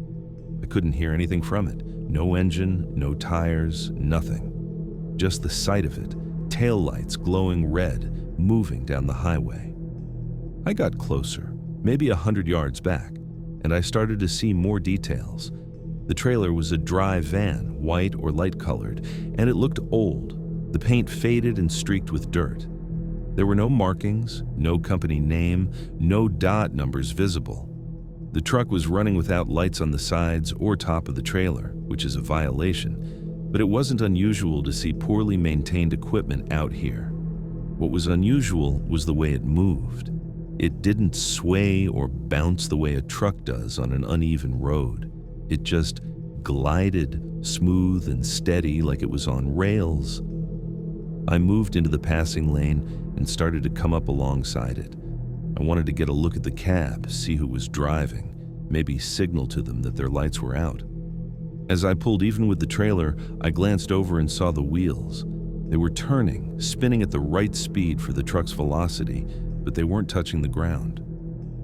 [SPEAKER 1] I couldn't hear anything from it. No engine, no tires, nothing. Just the sight of it, taillights glowing red, moving down the highway. I got closer, maybe 100 yards back, and I started to see more details. The trailer was a dry van, white or light-colored, and it looked old. The paint faded and streaked with dirt. There were no markings, no company name, no dot numbers visible. The truck was running without lights on the sides or top of the trailer, which is a violation, but it wasn't unusual to see poorly maintained equipment out here. What was unusual was the way it moved. It didn't sway or bounce the way a truck does on an uneven road. It just glided, smooth and steady like it was on rails. I moved into the passing lane and started to come up alongside it. I wanted to get a look at the cab, see who was driving, maybe signal to them that their lights were out. As I pulled even with the trailer, I glanced over and saw the wheels. They were turning, spinning at the right speed for the truck's velocity, but they weren't touching the ground.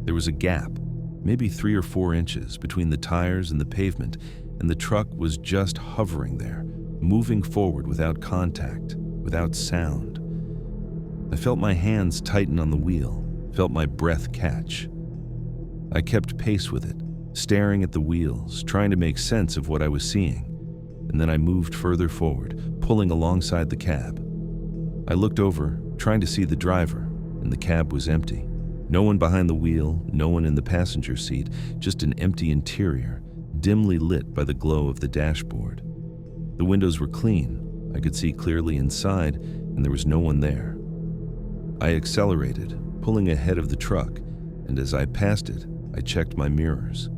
[SPEAKER 1] There was a gap, maybe 3 or 4 inches, between the tires and the pavement, and the truck was just hovering there, moving forward without contact, without sound. I felt my hands tighten on the wheel, felt my breath catch. I kept pace with it, staring at the wheels, trying to make sense of what I was seeing, and then I moved further forward, pulling alongside the cab. I looked over, trying to see the driver, and the cab was empty. No one behind the wheel, no one in the passenger seat, just an empty interior, dimly lit by the glow of the dashboard. The windows were clean, I could see clearly inside, and there was no one there. I accelerated, pulling ahead of the truck, and as I passed it, I checked my mirrors.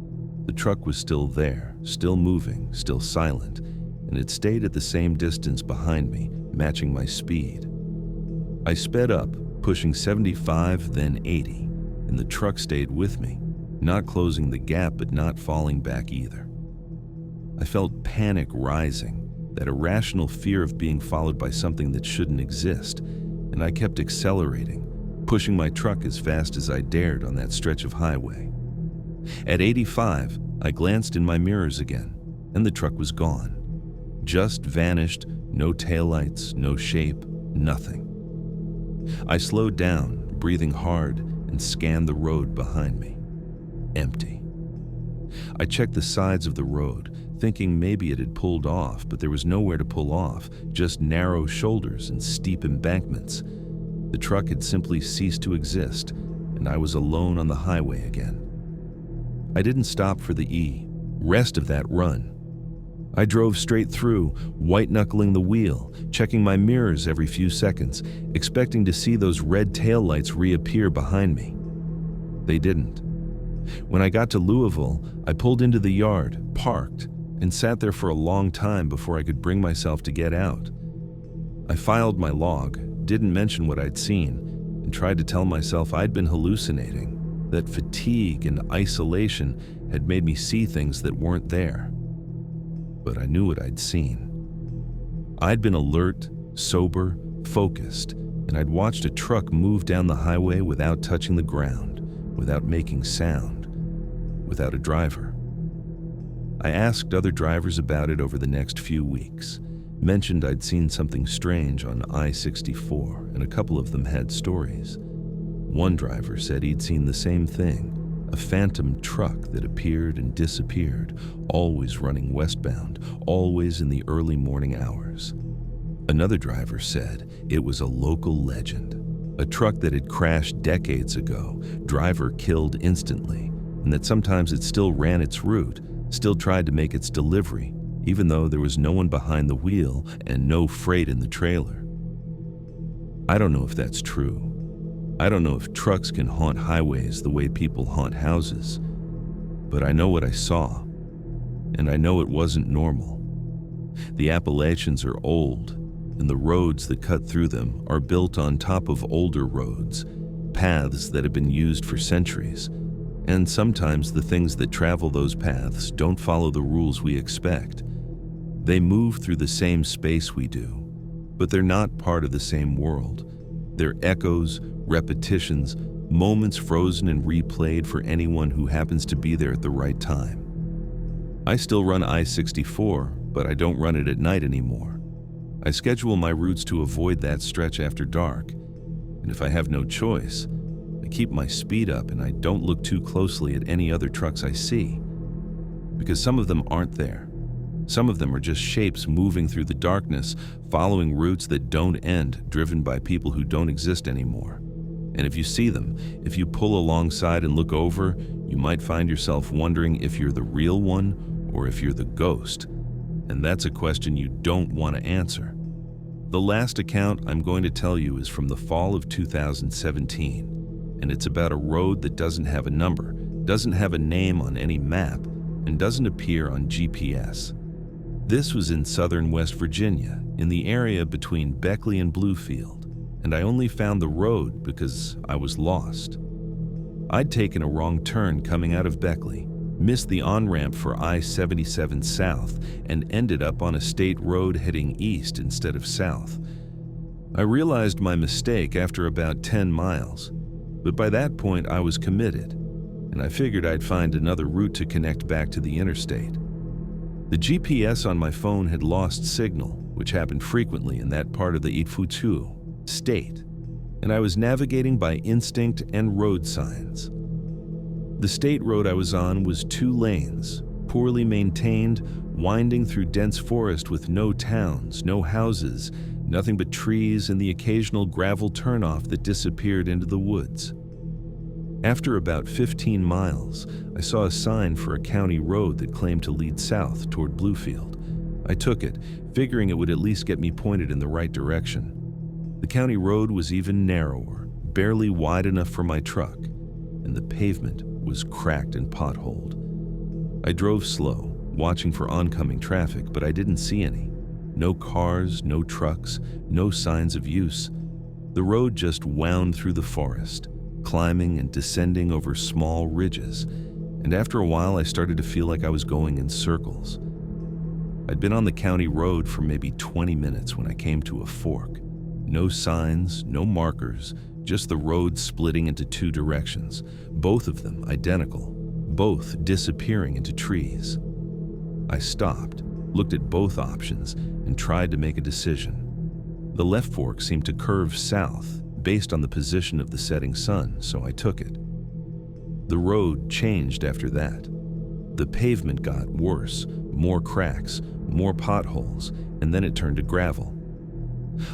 [SPEAKER 1] The truck was still there, still moving, still silent, and it stayed at the same distance behind me, matching my speed. I sped up, pushing 75, then 80, and the truck stayed with me, not closing the gap but not falling back either. I felt panic rising, that irrational fear of being followed by something that shouldn't exist, and I kept accelerating, pushing my truck as fast as I dared on that stretch of highway. At 85, I glanced in my mirrors again, and the truck was gone. Just vanished, no taillights, no shape, nothing. I slowed down, breathing hard, and scanned the road behind me. Empty. I checked the sides of the road, thinking maybe it had pulled off, but there was nowhere to pull off, just narrow shoulders and steep embankments. The truck had simply ceased to exist, and I was alone on the highway again. I didn't stop for the rest of that run. I drove straight through, white-knuckling the wheel, checking my mirrors every few seconds, expecting to see those red taillights reappear behind me. They didn't. When I got to Louisville, I pulled into the yard, parked, and sat there for a long time before I could bring myself to get out. I filed my log, didn't mention what I'd seen, and tried to tell myself I'd been hallucinating, that fatigue and isolation had made me see things that weren't there. But I knew what I'd seen. I'd been alert, sober, focused, and I'd watched a truck move down the highway without touching the ground, without making sound, without a driver. I asked other drivers about it over the next few weeks, mentioned I'd seen something strange on I-64, and a couple of them had stories. One driver said he'd seen the same thing, a phantom truck that appeared and disappeared, always running westbound, always in the early morning hours. Another driver said it was a local legend, a truck that had crashed decades ago, driver killed instantly, and that sometimes it still ran its route, still tried to make its delivery, even though there was no one behind the wheel and no freight in the trailer. I don't know if that's true. I don't know if trucks can haunt highways the way people haunt houses, but I know what I saw, and I know it wasn't normal. The Appalachians are old, and the roads that cut through them are built on top of older roads, paths that have been used for centuries, and sometimes the things that travel those paths don't follow the rules we expect. They move through the same space we do, but they're not part of the same world. They're echoes, repetitions, moments frozen and replayed for anyone who happens to be there at the right time. I still run I-64, but I don't run it at night anymore. I schedule my routes to avoid that stretch after dark, and if I have no choice, I keep my speed up and I don't look too closely at any other trucks I see, because some of them aren't there. Some of them are just shapes moving through the darkness, following routes that don't end, driven by people who don't exist anymore. And if you see them, if you pull alongside and look over, you might find yourself wondering if you're the real one or if you're the ghost. And that's a question you don't want to answer. The last account I'm going to tell you is from the fall of 2017, and it's about a road that doesn't have a number, doesn't have a name on any map, and doesn't appear on GPS. This was in southern West Virginia, in the area between Beckley and Bluefield, and I only found the road because I was lost. I'd taken a wrong turn coming out of Beckley, missed the on-ramp for I-77 south, and ended up on a state road heading east instead of south. I realized my mistake after about 10 miles, but by that point I was committed, and I figured I'd find another route to connect back to the interstate. The GPS on my phone had lost signal, which happened frequently in that part of the Itfutu state, and I was navigating by instinct and road signs. The state road I was on was 2 lanes, poorly maintained, winding through dense forest with no towns, no houses, nothing but trees and the occasional gravel turnoff that disappeared into the woods. After about 15 miles, I saw a sign for a county road that claimed to lead south toward Bluefield. I took it, figuring it would at least get me pointed in the right direction. The county road was even narrower, barely wide enough for my truck, and the pavement was cracked and potholed. I drove slow, watching for oncoming traffic, but I didn't see any. No cars, no trucks, no signs of use. The road just wound through the forest, climbing and descending over small ridges, and after a while I started to feel like I was going in circles. I'd been on the county road for maybe 20 minutes when I came to a fork. No signs, no markers, just the road splitting into two directions, both of them identical, both disappearing into trees. I stopped, looked at both options, and tried to make a decision. The left fork seemed to curve south based on the position of the setting sun, so I took it. The road changed after that. The pavement got worse, more cracks, more potholes, and then it turned to gravel.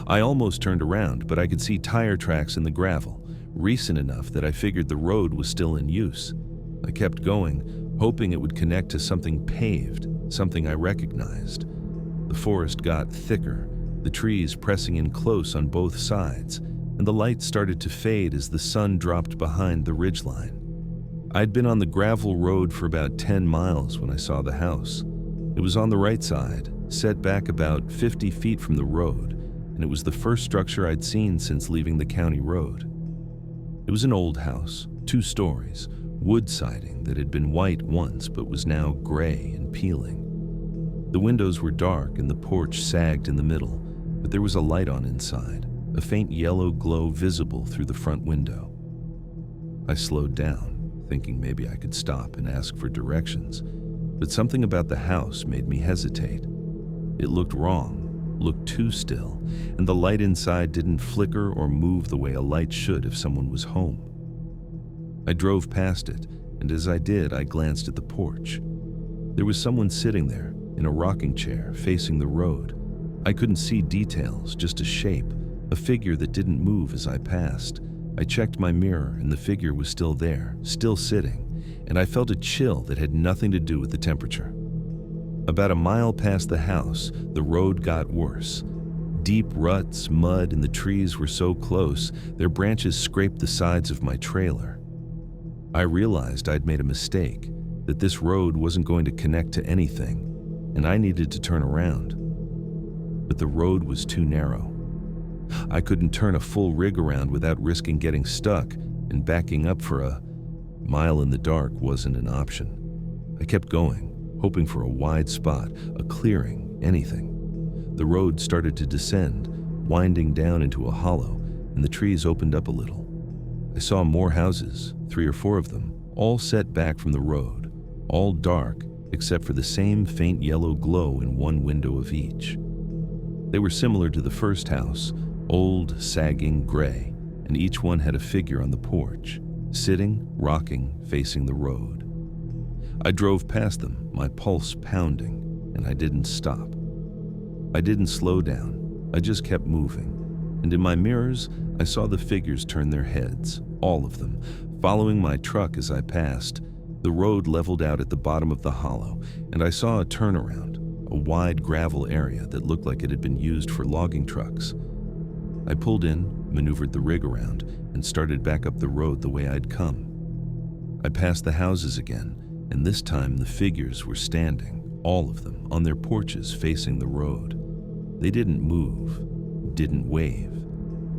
[SPEAKER 1] I almost turned around, but I could see tire tracks in the gravel, recent enough that I figured the road was still in use. I kept going, hoping it would connect to something paved, something I recognized. The forest got thicker, the trees pressing in close on both sides, and the light started to fade as the sun dropped behind the ridgeline. I'd been on the gravel road for about 10 miles when I saw the house. It was on the right side, set back about 50 feet from the road, and it was the first structure I'd seen since leaving the county road. It was an old house, 2 stories, wood siding that had been white once but was now gray and peeling. The windows were dark and the porch sagged in the middle, but there was a light on inside, a faint yellow glow visible through the front window. I slowed down, thinking maybe I could stop and ask for directions, but something about the house made me hesitate. It looked wrong, looked too still, and the light inside didn't flicker or move the way a light should if someone was home. I drove past it, and as I did, I glanced at the porch. There was someone sitting there, in a rocking chair, facing the road. I couldn't see details, just a shape, a figure that didn't move as I passed. I checked my mirror, and the figure was still there, still sitting, and I felt a chill that had nothing to do with the temperature. About a mile past the house, the road got worse. Deep ruts, mud, and the trees were so close, their branches scraped the sides of my trailer. I realized I'd made a mistake, that this road wasn't going to connect to anything, and I needed to turn around. But the road was too narrow. I couldn't turn a full rig around without risking getting stuck, and backing up for a mile in the dark wasn't an option. I kept going, hoping for a wide spot, a clearing, anything. The road started to descend, winding down into a hollow, and the trees opened up a little. I saw more houses, 3 or 4 of them, all set back from the road, all dark except for the same faint yellow glow in one window of each. They were similar to the first house, old, sagging, gray, and each one had a figure on the porch, sitting, rocking, facing the road. I drove past them, my pulse pounding, and I didn't stop. I didn't slow down, I just kept moving, and in my mirrors, I saw the figures turn their heads, all of them, following my truck as I passed. The road leveled out at the bottom of the hollow, and I saw a turnaround, a wide gravel area that looked like it had been used for logging trucks. I pulled in, maneuvered the rig around, and started back up the road the way I'd come. I passed the houses again, and this time the figures were standing, all of them, on their porches facing the road. They didn't move, didn't wave,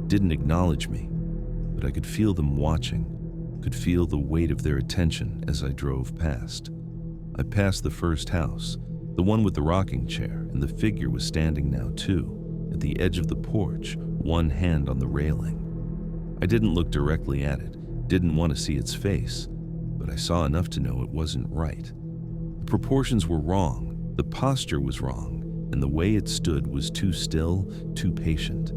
[SPEAKER 1] didn't acknowledge me, but I could feel them watching, could feel the weight of their attention as I drove past. I passed the first house, the one with the rocking chair, and the figure was standing now too, at the edge of the porch, one hand on the railing. I didn't look directly at it, didn't want to see its face, but I saw enough to know it wasn't right. The proportions were wrong, the posture was wrong, and the way it stood was too still, too patient.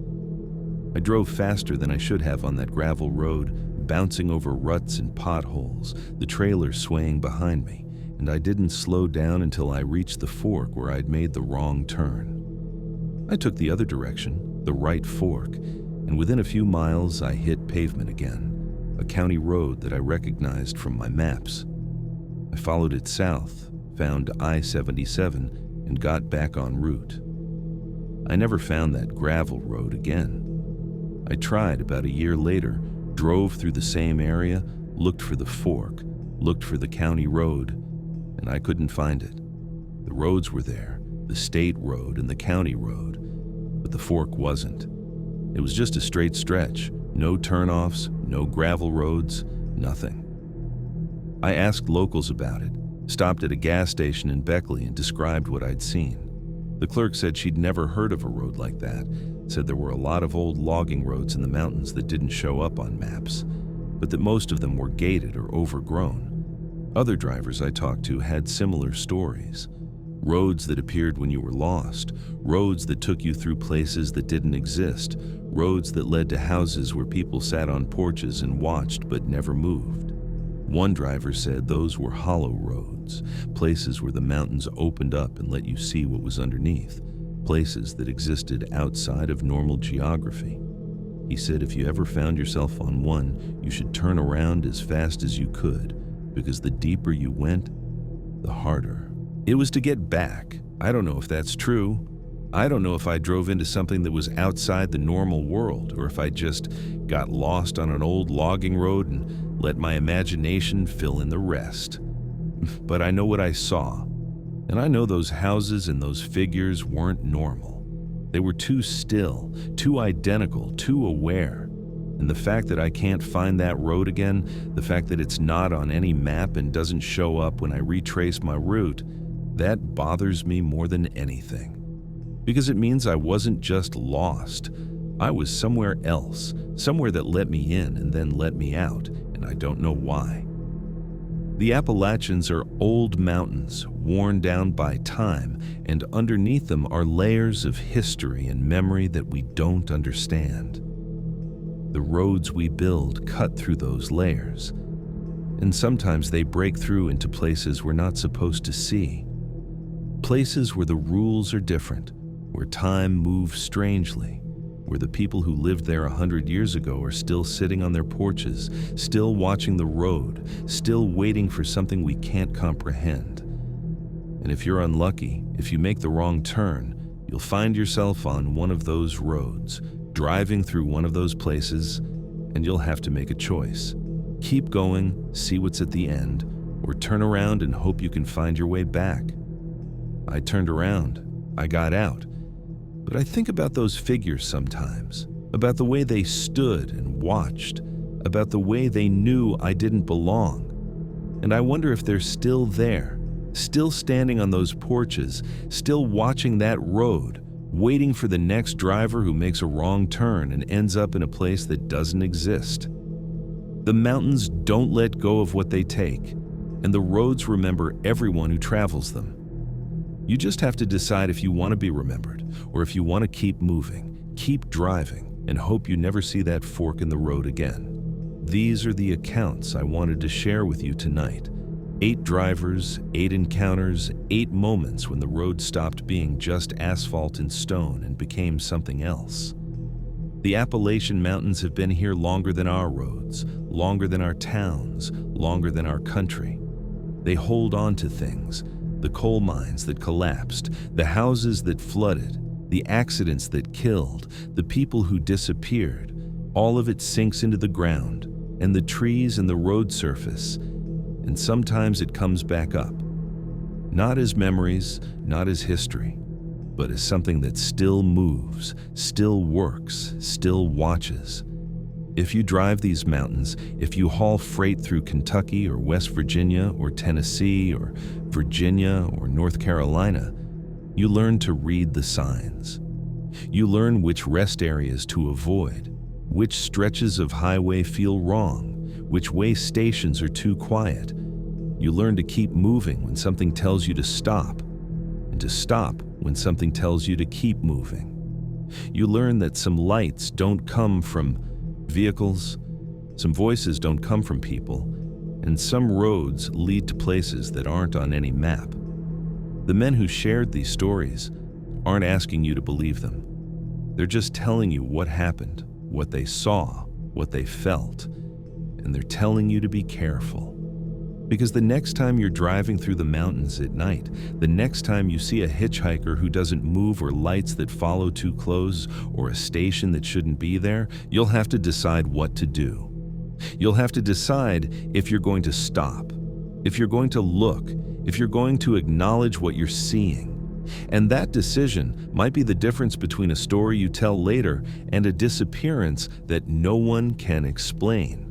[SPEAKER 1] I drove faster than I should have on that gravel road, bouncing over ruts and potholes, the trailer swaying behind me, and I didn't slow down until I reached the fork where I'd made the wrong turn. I took the other direction, the right fork, and within a few miles I hit pavement again, a county road that I recognized from my maps. I followed it south, found I-77, and got back en route. I never found that gravel road again. I tried about a year later, drove through the same area, looked for the fork, looked for the county road, and I couldn't find it. The roads were there, the state road and the county road, but the fork wasn't. It was just a straight stretch, no turnoffs, no gravel roads, nothing. I asked locals about it, stopped at a gas station in Beckley and described what I'd seen. The clerk said she'd never heard of a road like that, said there were a lot of old logging roads in the mountains that didn't show up on maps, but that most of them were gated or overgrown. Other drivers I talked to had similar stories. Roads that appeared when you were lost, roads that took you through places that didn't exist, roads that led to houses where people sat on porches and watched but never moved. One driver said those were hollow roads, places where the mountains opened up and let you see what was underneath, places that existed outside of normal geography. He said if you ever found yourself on one, you should turn around as fast as you could, because the deeper you went, the harder. It was to get back. I don't know if that's true. I don't know if I drove into something that was outside the normal world, or if I just got lost on an old logging road and let my imagination fill in the rest. But I know what I saw, and I know those houses and those figures weren't normal. They were too still, too identical, too aware. And the fact that I can't find that road again, the fact that it's not on any map and doesn't show up when I retrace my route, that bothers me more than anything. Because it means I wasn't just lost. I was somewhere else, somewhere that let me in and then let me out, and I don't know why. The Appalachians are old mountains, worn down by time, and underneath them are layers of history and memory that we don't understand. The roads we build cut through those layers, and sometimes they break through into places we're not supposed to see. Places where the rules are different, where time moves strangely, where the people who lived there 100 years ago are still sitting on their porches, still watching the road, still waiting for something we can't comprehend. And if you're unlucky, if you make the wrong turn, you'll find yourself on one of those roads, driving through one of those places, and you'll have to make a choice. Keep going, see what's at the end, or turn around and hope you can find your way back. I turned around. I got out. But I think about those figures sometimes, about the way they stood and watched, about the way they knew I didn't belong. And I wonder if they're still there, still standing on those porches, still watching that road, waiting for the next driver who makes a wrong turn and ends up in a place that doesn't exist. The mountains don't let go of what they take, and the roads remember everyone who travels them. You just have to decide if you want to be remembered, or if you want to keep moving, keep driving, and hope you never see that fork in the road again. These are the accounts I wanted to share with you tonight. 8 drivers, 8 encounters, 8 moments when the road stopped being just asphalt and stone and became something else. The Appalachian Mountains have been here longer than our roads, longer than our towns, longer than our country. They hold on to things. The coal mines that collapsed, the houses that flooded, the accidents that killed, the people who disappeared, all of it sinks into the ground, and the trees and the road surface, and sometimes it comes back up. Not as memories, not as history, but as something that still moves, still works, still watches. If you drive these mountains, if you haul freight through Kentucky or West Virginia or Tennessee or Virginia or North Carolina, you learn to read the signs. You learn which rest areas to avoid, which stretches of highway feel wrong, which way stations are too quiet. You learn to keep moving when something tells you to stop, and to stop when something tells you to keep moving. You learn that some lights don't come from vehicles, some voices don't come from people, and some roads lead to places that aren't on any map. The men who shared these stories aren't asking you to believe them. They're just telling you what happened, what they saw, what they felt, and they're telling you to be careful. Because the next time you're driving through the mountains at night, the next time you see a hitchhiker who doesn't move or lights that follow too close or a station that shouldn't be there, you'll have to decide what to do. You'll have to decide if you're going to stop, if you're going to look, if you're going to acknowledge what you're seeing. And that decision might be the difference between a story you tell later and a disappearance that no one can explain.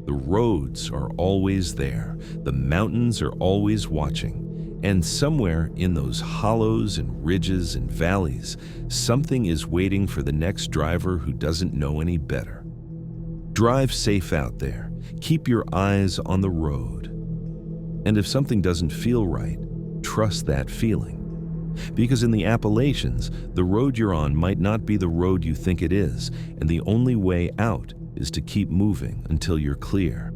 [SPEAKER 1] The roads are always there, the mountains are always watching, and somewhere in those hollows and ridges and valleys, something is waiting for the next driver who doesn't know any better. Drive safe out there. Keep your eyes on the road. And if something doesn't feel right, trust that feeling. Because in the Appalachians, the road you're on might not be the road you think it is, and the only way out is to keep moving until you're clear.